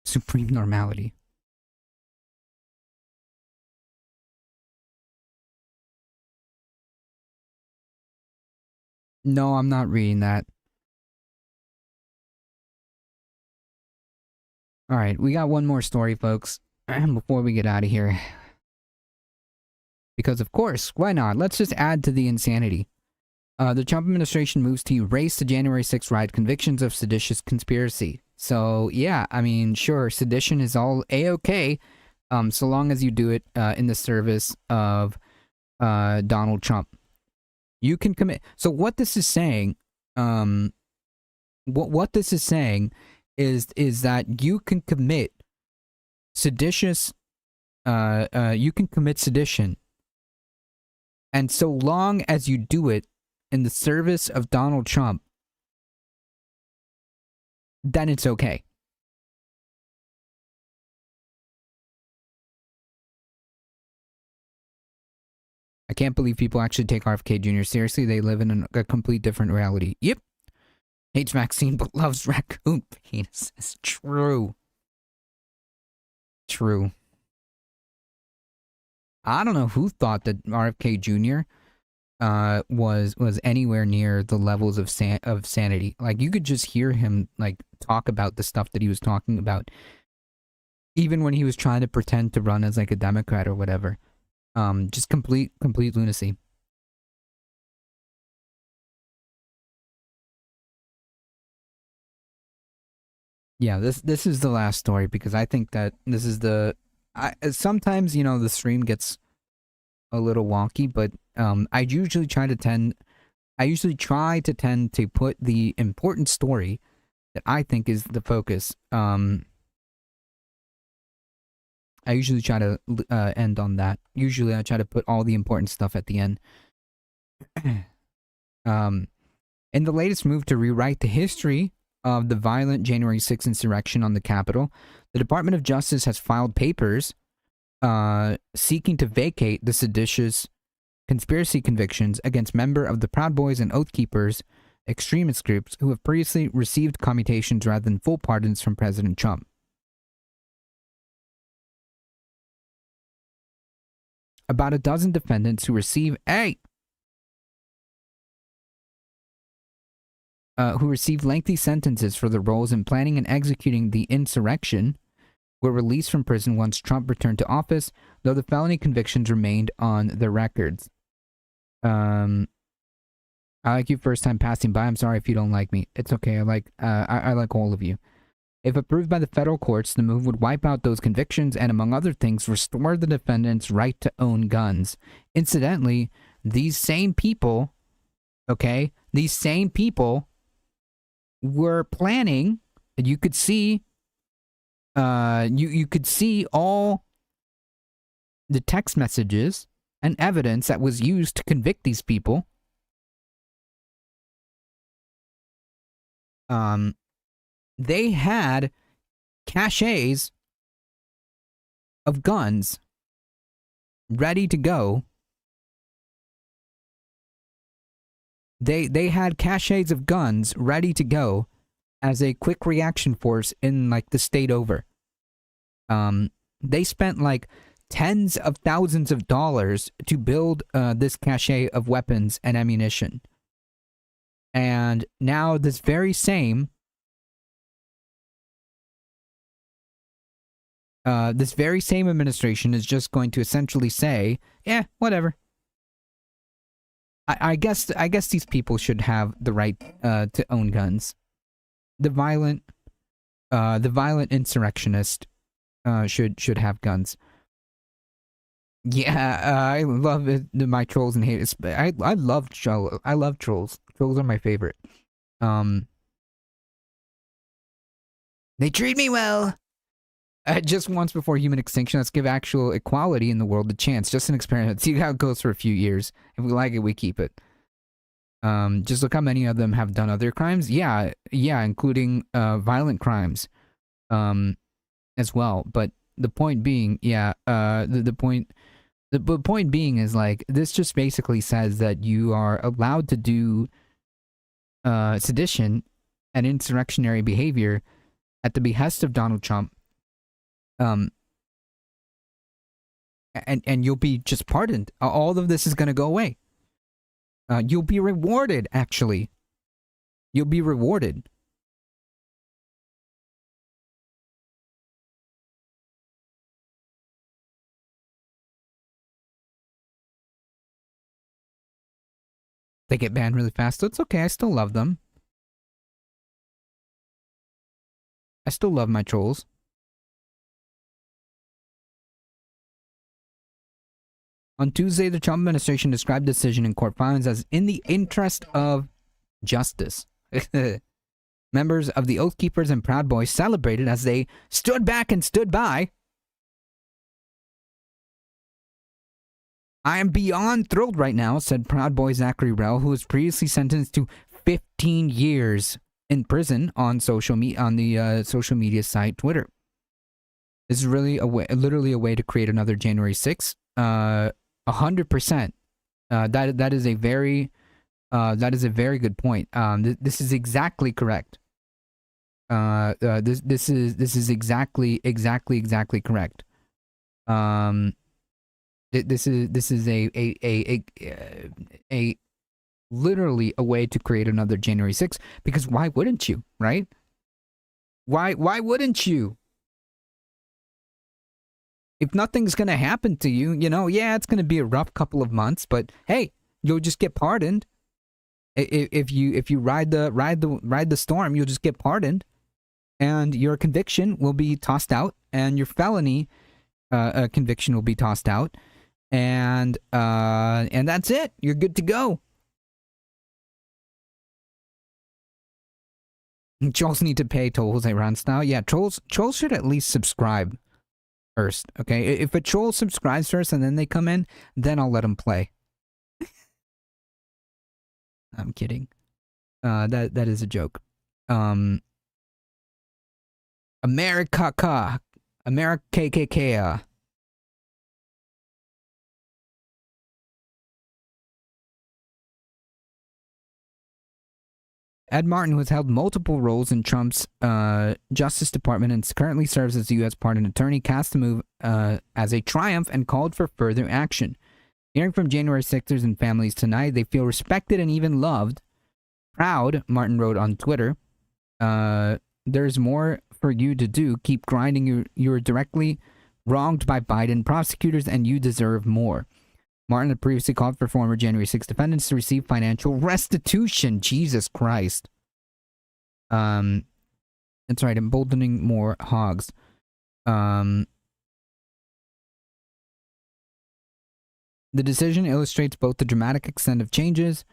Supreme normality. No, I'm not reading that. Alright, we got one more story, folks, before we get out of here. Because, of course, why not? Let's just add to the insanity. The Trump administration moves to erase the January 6th riot convictions of seditious conspiracy. So, yeah, I mean, sure, sedition is all A-okay, so long as you do it in the service of Donald Trump. You can commit... So what this is saying, what this is saying is that you can commit seditious... you can commit sedition. And so long as you do it in the service of Donald Trump, then it's okay. I can't believe people actually take RFK Jr. seriously. They live in a complete different reality. Yep. Hates vaccine but loves raccoon penises. True. True. I don't know who thought that RFK Jr. Was anywhere near the levels of sanity. Like, you could just hear him like talk about the stuff that he was talking about, even when he was trying to pretend to run as like a Democrat or whatever. Just complete lunacy. Yeah, this is the last story, because I think that this is the... sometimes, you know, the stream gets a little wonky, but I usually try to tend to put the important story that I think is the focus. I usually try to end on that. Usually I try to put all the important stuff at the end. In the latest move to rewrite the history of the violent January 6th insurrection on the Capitol, the Department of Justice has filed papers seeking to vacate the seditious conspiracy convictions against members of the Proud Boys and Oath Keepers extremist groups who have previously received commutations rather than full pardons from President Trump. About a dozen defendants who receive lengthy sentences for their roles in planning and executing the insurrection were released from prison once Trump returned to office, though the felony convictions remained on their records. I like you first time passing by. I'm sorry if you don't like me. It's okay. I like all of you. If approved by the federal courts, the move would wipe out those convictions and, among other things, restore the defendants' right to own guns. Incidentally, these same people, were planning, you could see, you could see all the text messages and evidence that was used to convict these people. They had caches of guns ready to go. They had caches of guns ready to go as a quick reaction force in like the state over. They spent like tens of thousands of dollars to build this cache of weapons and ammunition. And now this very same this very same administration is just going to essentially say, yeah, whatever. I guess these people should have the right to own guns. The violent insurrectionist should have guns. Yeah, I love it, my trolls and haters. I love trolls. I love trolls. Trolls are my favorite. They treat me well. Just once before human extinction, let's give actual equality in the world a chance. Just an experiment. See how it goes for a few years. If we like it, we keep it. Just look how many of them have done other crimes. Yeah, including violent crimes, as well. But the point being, the point being is like this just basically says that you are allowed to do sedition and insurrectionary behavior at the behest of Donald Trump. And you'll be just pardoned. All of this is going to go away. You'll be rewarded, actually. You'll be rewarded. They get banned really fast, so it's okay. I still love them. I still love my trolls. On Tuesday, the Trump administration described the decision in court filings as in the interest of justice. Members of the Oath Keepers and Proud Boys celebrated as they stood back and stood by. I am beyond thrilled right now, said Proud Boy Zachary Rell, who was previously sentenced to 15 years in prison on the social media site Twitter. This is really literally a way to create another January 6th. 100%. That is a very good point. This is exactly correct. This is exactly correct. This is a literally a way to create another January 6th, because why wouldn't you, right? Why wouldn't you? If nothing's going to happen to you, yeah, it's going to be a rough couple of months, but hey, you'll just get pardoned. If you ride the storm, you'll just get pardoned, and your conviction will be tossed out, and your felony conviction will be tossed out, and that's it. You're good to go. Trolls need to pay tolls, Iran style. Yeah, trolls should at least subscribe first, okay? If a troll subscribes first and then they come in, then I'll let them play. I'm kidding. That is a joke. America. Ed Martin, who has held multiple roles in Trump's Justice Department and currently serves as the U.S. pardon attorney, cast the move as a triumph and called for further action. Hearing from January 6ers and families tonight, they feel respected and even loved. Proud, Martin wrote on Twitter, there's more for you to do. Keep grinding. You're directly wronged by Biden prosecutors and you deserve more. Martin had previously called for former January 6 defendants to receive financial restitution. Jesus Christ. That's right, emboldening more hogs. The decision illustrates both the dramatic extent of changes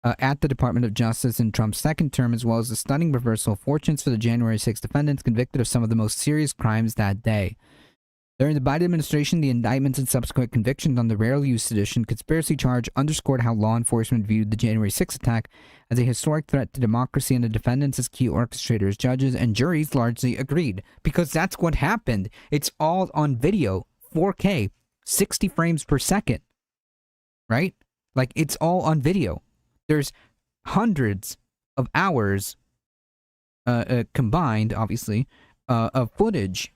at the Department of Justice in Trump's second term, as well as the stunning reversal of fortunes for the January 6 defendants convicted of some of the most serious crimes that day. During the Biden administration, the indictments and subsequent convictions on the rarely used sedition conspiracy charge underscored how law enforcement viewed the January 6 attack as a historic threat to democracy, and the defendants as key orchestrators. Judges and juries largely agreed, because that's what happened. It's all on video, 4K, 60 frames per second, right? Like, it's all on video. There's hundreds of hours combined, obviously, of footage.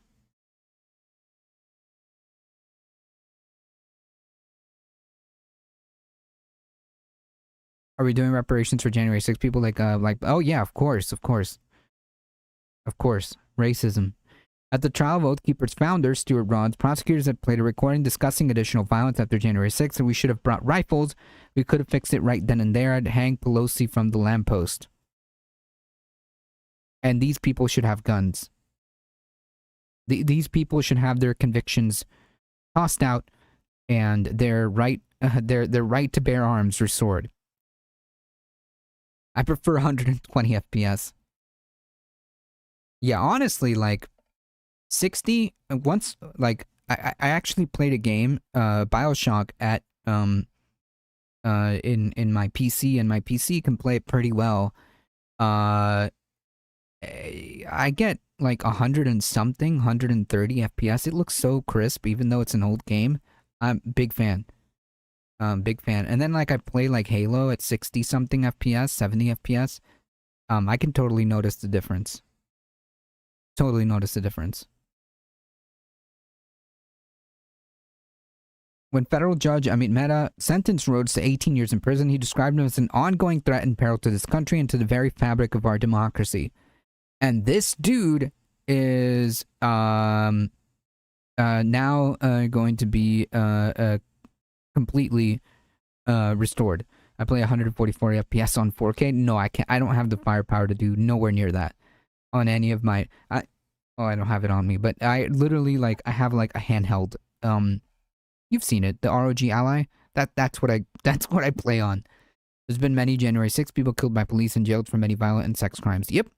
Are we doing reparations for January 6 people? Like, oh yeah, of course. Racism. At the trial of Oath Keepers founder, Stuart Rhodes, prosecutors had played a recording discussing additional violence after January 6th, and we should have brought rifles. We could have fixed it right then and there. I'd hang Pelosi from the lamppost. And these people should have guns. These people should have their convictions tossed out and their right to bear arms restored. I prefer 120 FPS. Yeah, honestly, like 60 once, like I actually played a game, BioShock, at in my PC, and my PC can play it pretty well. I get like 100 and something, 130 FPS. It looks so crisp, even though it's an old game. I'm big fan. Big fan. And then like I play like Halo at 60 something FPS, 70 FPS. I can totally notice the difference. Totally notice the difference. When federal judge Amit Mehta sentenced Rhodes to 18 years in prison, he described him as an ongoing threat and peril to this country and to the very fabric of our democracy. And this dude is now going to be completely restored. I play 144 FPS on 4K. No, I can't. I don't have the firepower to do nowhere near that on any of my. I don't have it on me, but I literally I have like a handheld. You've seen it, the ROG Ally. That's what I play on. There's been many January 6 people killed by police and jailed for many violent and sex crimes. Yep.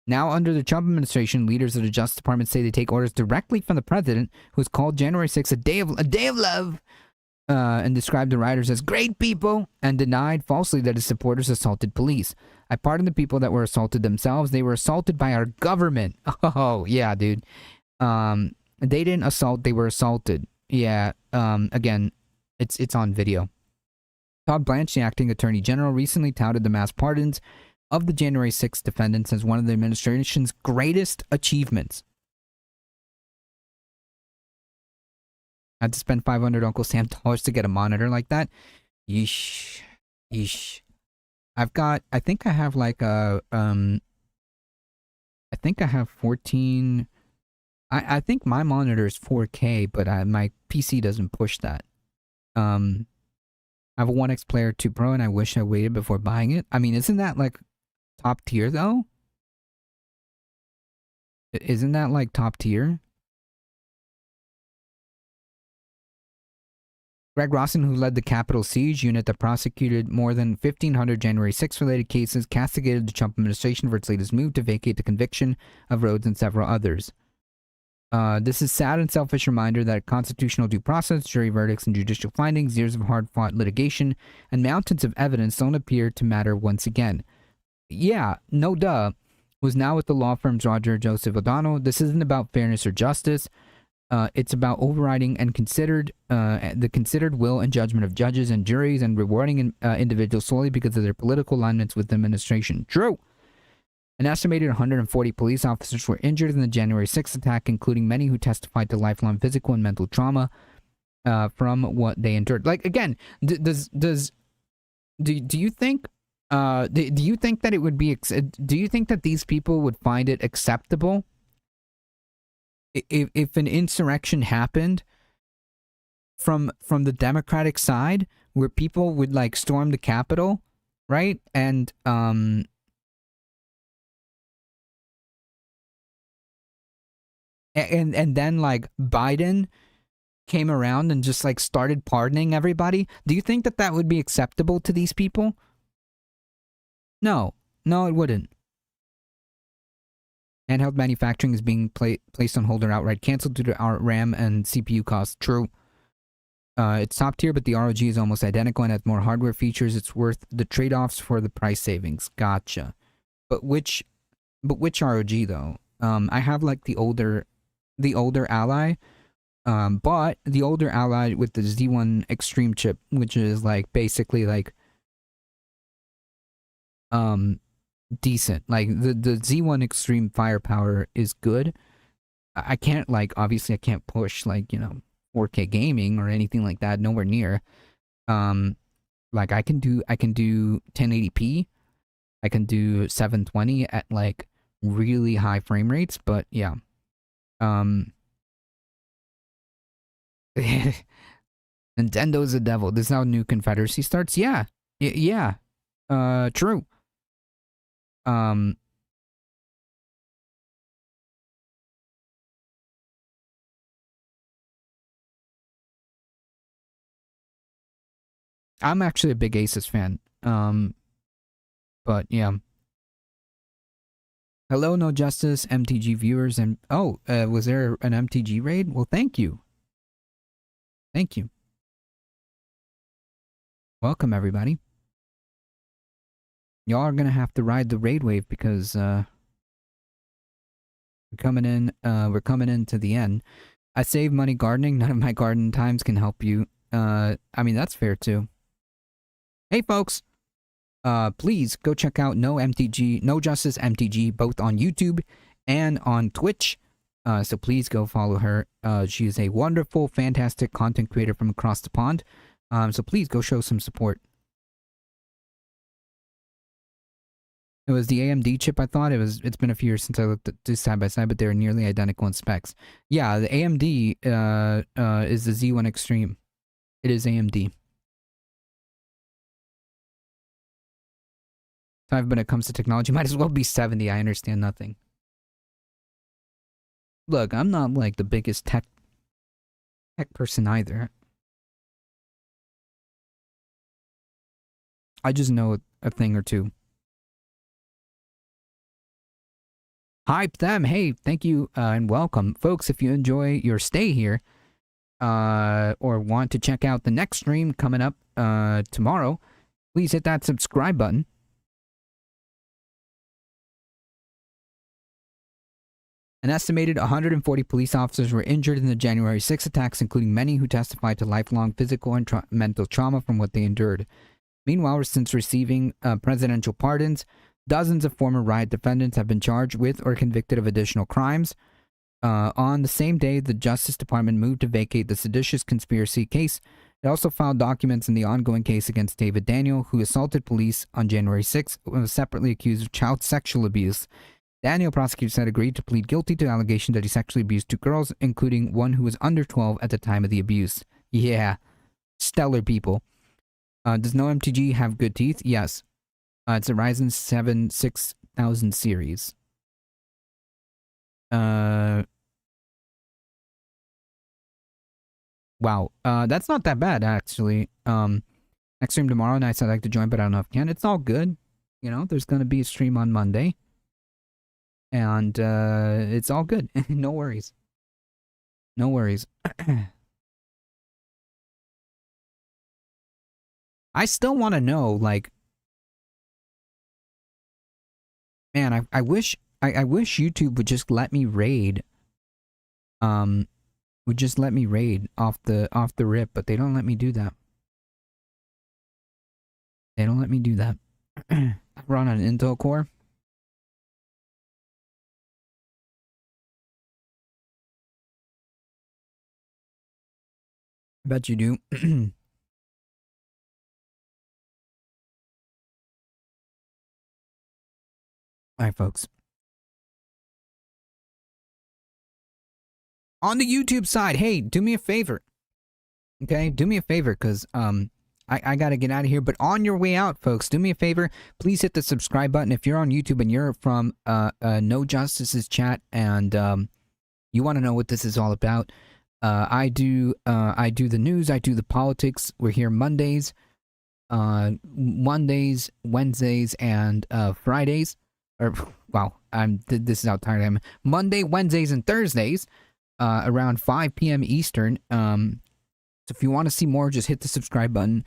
Now, under the Trump administration, leaders of the Justice Department say they take orders directly from the president, who has called January 6 a day of love, and described the rioters as great people, and denied falsely that his supporters assaulted police. I pardon the people that were assaulted themselves. They were assaulted by our government. Oh yeah, dude. They didn't assault. They were assaulted. Yeah. Again, it's on video. Todd Blanche, the acting attorney general, recently touted the mass pardons of the January 6th defendants as one of the administration's greatest achievements. I had to spend $500 Uncle Sam dollars to get a monitor like that. Yeesh. Yeesh. I think I have like I think I have 14. I think my monitor is 4K, but my PC doesn't push that. I have a 1X Player 2 Pro, and I wish I waited before buying it. I mean, isn't that like top tier though? Isn't that like top tier? Greg Rossin, who led the Capitol Siege unit that prosecuted more than 1,500 January 6 related cases, castigated the Trump administration for its latest move to vacate the conviction of Rhodes and several others. This is a sad and selfish reminder that constitutional due process, jury verdicts, and judicial findings, years of hard-fought litigation, and mountains of evidence don't appear to matter once again. Yeah, no duh. Was now with the law firms Roger Joseph O'Donnell. This isn't about fairness or justice. It's about overriding and the considered will and judgment of judges and juries, and rewarding individuals solely because of their political alignments with the administration. True. An estimated 140 police officers were injured in the January 6th attack, including many who testified to lifelong physical and mental trauma from what they endured. Like, again, do you think do you think that it would be do you think that these people would find it acceptable if an insurrection happened from the Democratic side, where people would like storm the Capitol, right? And then like Biden came around and just like started pardoning everybody? Do you think that that would be acceptable to these people? No, it wouldn't. Handheld manufacturing is being placed on hold or outright canceled due to our RAM and CPU costs. True. It's top tier, but the ROG is almost identical and has more hardware features. It's worth the trade-offs for the price savings. Gotcha. But which ROG though? I have like the older Ally, but the older Ally with the Z1 Extreme chip, which is like basically like decent. Like the Z1 Extreme firepower is good. I can't obviously I can't push 4K gaming or anything like that, nowhere near. Like I can do 1080p. I can do 720 at like really high frame rates, but yeah. Nintendo's the devil. This is how New Confederacy starts? Yeah. Yeah. True. I'm actually a big Aces fan. But yeah. Hello, No Justice, MTG viewers, and was there an MTG raid? Well, thank you. Thank you. Welcome, everybody. Y'all are gonna have to ride the raid wave because we're coming in to the end. I save money gardening. None of my garden times can help you. I mean, that's fair too. Hey, folks. Please go check out No Justice MTG, both on YouTube and on Twitch. So please go follow her. She is a wonderful, fantastic content creator from across the pond. So please go show some support. It was the AMD chip, I thought. It's been a few years since I looked at this side by side, but they're nearly identical in specs. Yeah, the AMD is the Z1 Extreme. It is AMD. But when it comes to technology, might as well be 70. I understand nothing. Look, I'm not like the biggest tech person either. I just know a thing or two. Hype them. Hey, thank you and welcome. Folks, if you enjoy your stay here or want to check out the next stream coming up tomorrow, please hit that subscribe button. An estimated 140 police officers were injured in the January 6 attacks, including many who testified to lifelong physical and mental trauma from what they endured. Meanwhile, since receiving presidential pardons, dozens of former riot defendants have been charged with or convicted of additional crimes. On the same day, the Justice Department moved to vacate the seditious conspiracy case. It also filed documents in the ongoing case against David Daniel, who assaulted police on January 6 and was separately accused of child sexual abuse. Daniel, prosecutors said, agreed to plead guilty to allegations that he sexually abused 2 girls, including one who was under 12 at the time of the abuse. Yeah. Stellar people. Does No MTG have good teeth? Yes. It's a Ryzen 7 6000 series. Wow. That's not that bad, actually. Next stream tomorrow night, I'd like to join, but I don't know if I can. It's all good. You know, there's going to be a stream on Monday. And it's all good. No worries. No worries. I still want to know, like, man, I wish YouTube would just let me raid. Would just let me raid off the rip, but they don't let me do that. They don't let me do that. I run on an Intel Core. I bet you do. Alright, folks. On the YouTube side, hey, do me a favor. Okay, do me a favor, because I gotta get out of here. But on your way out, folks, do me a favor. Please hit the subscribe button. If you're on YouTube and you're from No Justice's chat and you want to know what this is all about, I do the news, I do the politics. We're here Mondays, Wednesdays, and Fridays. Or wow, this is how tired I am. Monday, Wednesdays, and Thursdays, around 5 p.m. Eastern. So if you want to see more, just hit the subscribe button.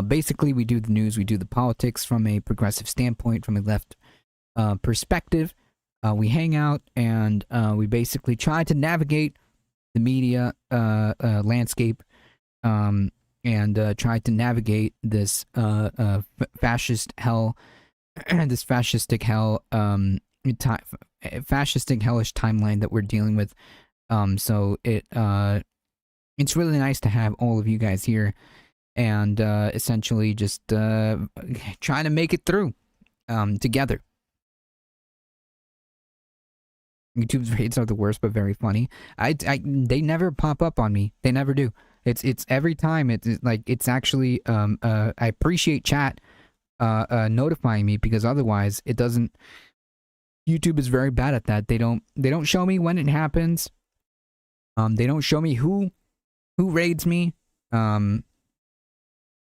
Basically, we do the news, we do the politics from a progressive standpoint, from a left perspective. We hang out and we basically try to navigate the media landscape and try to navigate this fascist hell, this fascistic hell, fascistic hellish timeline that we're dealing with. So it's really nice to have all of you guys here and essentially just trying to make it through together. YouTube's raids are the worst, but very funny. They never pop up on me. They never do. It's every time. It's like it's actually I appreciate chat notifying me, because otherwise it doesn't. YouTube is very bad at that. They don't show me when it happens. They don't show me who raids me.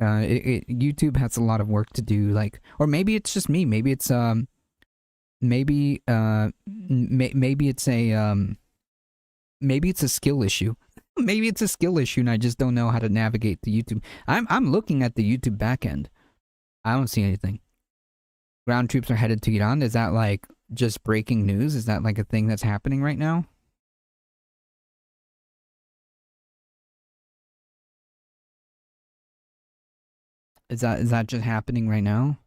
YouTube has a lot of work to do. Like, or maybe it's just me. Maybe it's maybe it's a maybe it's a skill issue. Maybe it's a skill issue, and I just don't know how to navigate the YouTube. I'm looking at the YouTube backend. I don't see anything. Ground troops are headed to Iran. Is that like just breaking news? Is that like a thing that's happening right now? Is that just happening right now?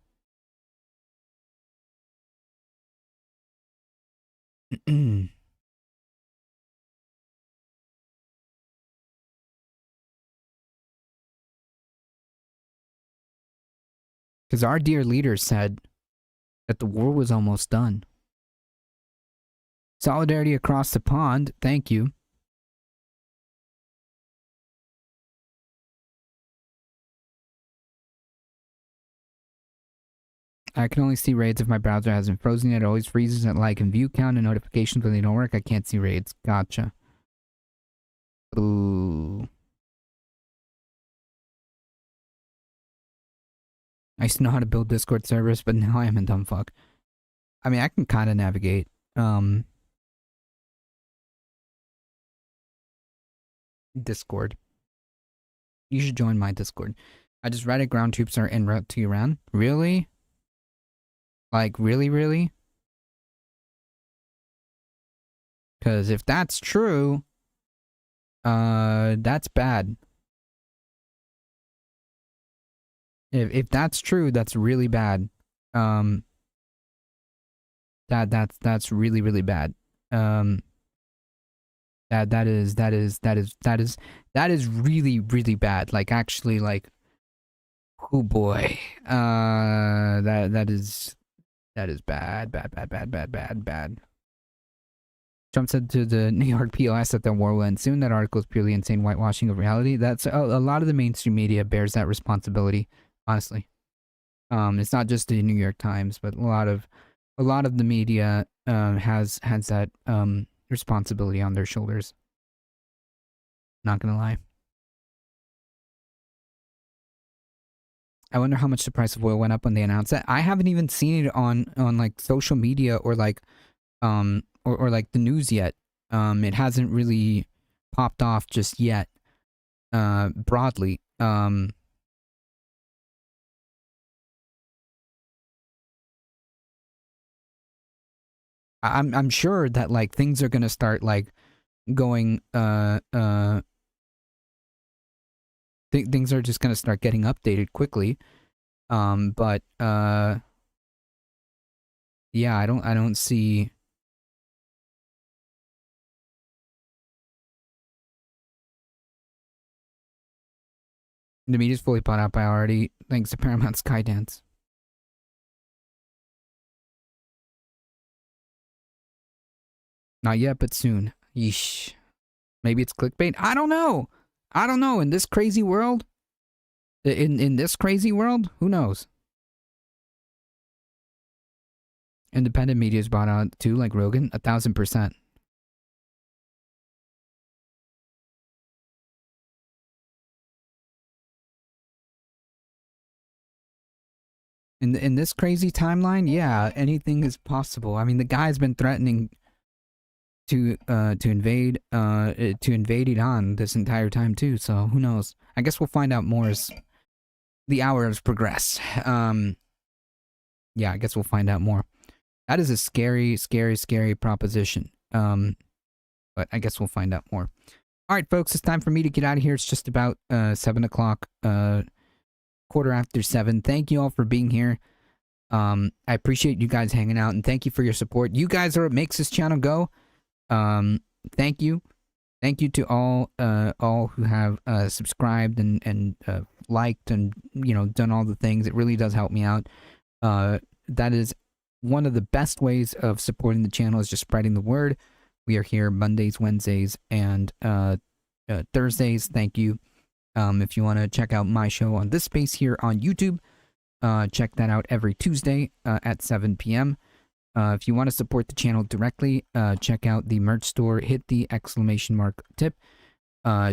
Because our dear leader said that the war was almost done. Solidarity across the pond, thank you. I can only see raids if my browser hasn't frozen yet. It always freezes at like and view count and notifications when they don't work. I can't see raids. Gotcha. Ooh. I used to know how to build Discord servers, but now I am a dumb fuck. I mean, I can kind of navigate. Discord. You should join my Discord. I just read it. Ground troops are en route to Iran. Really? Like, really? Because if that's true, that's bad. If that's true, that's really bad. That's really bad. That is really bad. Like, actually, like, oh boy. That is bad. Trump said to the New York POS that the war will end soon. That article is purely insane whitewashing of reality. That's a lot of the mainstream media bears that responsibility, honestly. It's not just the New York Times, but a lot of the media has that responsibility on their shoulders. Not gonna lie. I wonder how much the price of oil went up when they announced that. I haven't even seen it on like social media or like or like the news yet. It hasn't really popped off just yet. Broadly. I'm sure that like things are gonna start like going things are just gonna start getting updated quickly. But yeah, I don't see. The media's fully bought out by already, thanks to Paramount Skydance. Not yet, but soon. Yeesh. Maybe it's clickbait? I don't know. In this crazy world? In this crazy world? Who knows? Independent media's bought out too, like Rogan? 1,000%. In this crazy timeline, yeah, anything is possible. I mean, the guy's been threatening to invade Iran this entire time too, so who knows? I guess we'll find out more as the hours progress. Yeah, I guess we'll find out more. That is a scary proposition. But I guess we'll find out more. All right, folks, it's time for me to get out of here. It's just about 7 o'clock, 7:15. Thank you all for being here. I appreciate you guys hanging out, and thank you for your support. You guys are what makes this channel go. Thank you to all who have subscribed and liked and done all the things. It really does help me out. That is one of the best ways of supporting the channel is just spreading the word. We are here Mondays, Wednesdays, and Thursdays. Thank you. If you want to check out my show on this space here on YouTube, check that out every Tuesday at 7 p.m. If you want to support the channel directly, check out the merch store. Hit the exclamation mark tip.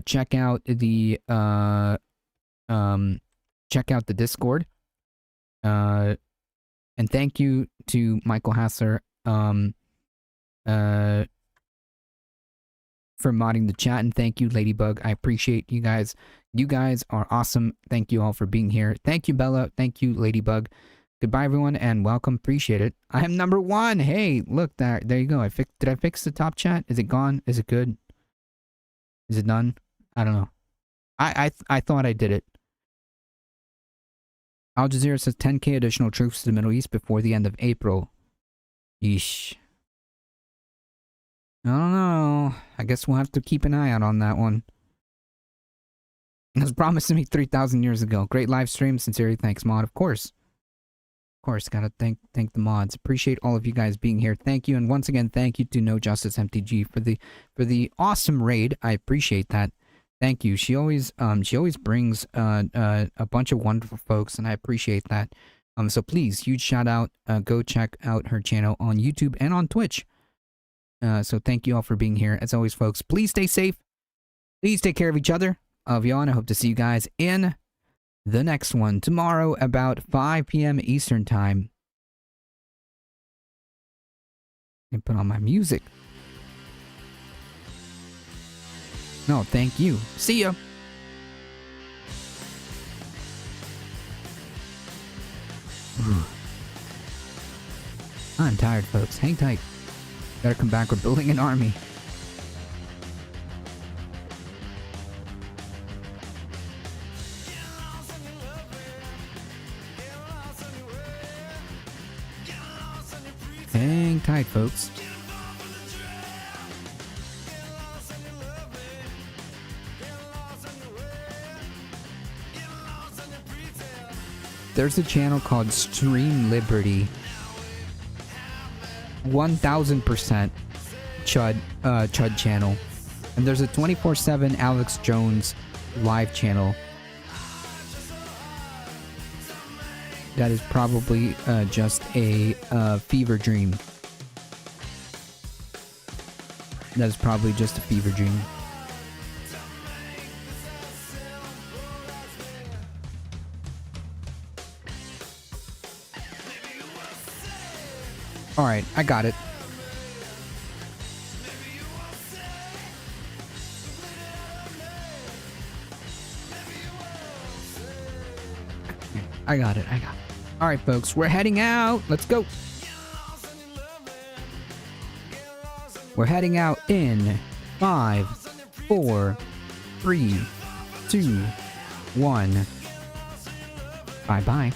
Check out the Discord. And thank you to Michael Hassler for modding the chat, and thank you, Ladybug. I appreciate you guys. You guys are awesome. Thank you all for being here. Thank you, Bella. Thank you, Ladybug. Goodbye, everyone, and welcome. Appreciate it. I am number 1. Hey, look, there you go. Did I fix the top chat? Is it gone? Is it good? Is it done? I don't know. I thought I did it. Al Jazeera says 10k additional troops to the Middle East before the end of April. Yeesh. I don't know. I guess we'll have to keep an eye out on that one. It was promised to me 3,000 years ago. Great live stream. Sincerely, thanks, mod. Of course. Of course, gotta thank the mods. Appreciate all of you guys being here. Thank you, and once again, thank you to No Justice MTG for the awesome raid. I appreciate that. Thank you. She always brings a bunch of wonderful folks, and I appreciate that. So please, huge shout out. Go check out her channel on YouTube and on Twitch. So thank you all for being here. As always, folks, please stay safe. Please take care of each other. Of y'all, and I hope to see you guys in the next one tomorrow about 5 p.m. Eastern time. And put on my music. No, thank you. See ya. I'm tired, folks. Hang tight. Better come back. We're building an army. Hang tight, folks. There's a channel called Stream Liberty. 1000% Chud channel. And there's a 24/7 Alex Jones live channel. That is probably just a fever dream. That is probably just a fever dream. Alright, I got it. I got it. Alright, folks, we're heading out. Let's go. We're heading out in 5, 4, 3, 2, 1. Bye-bye.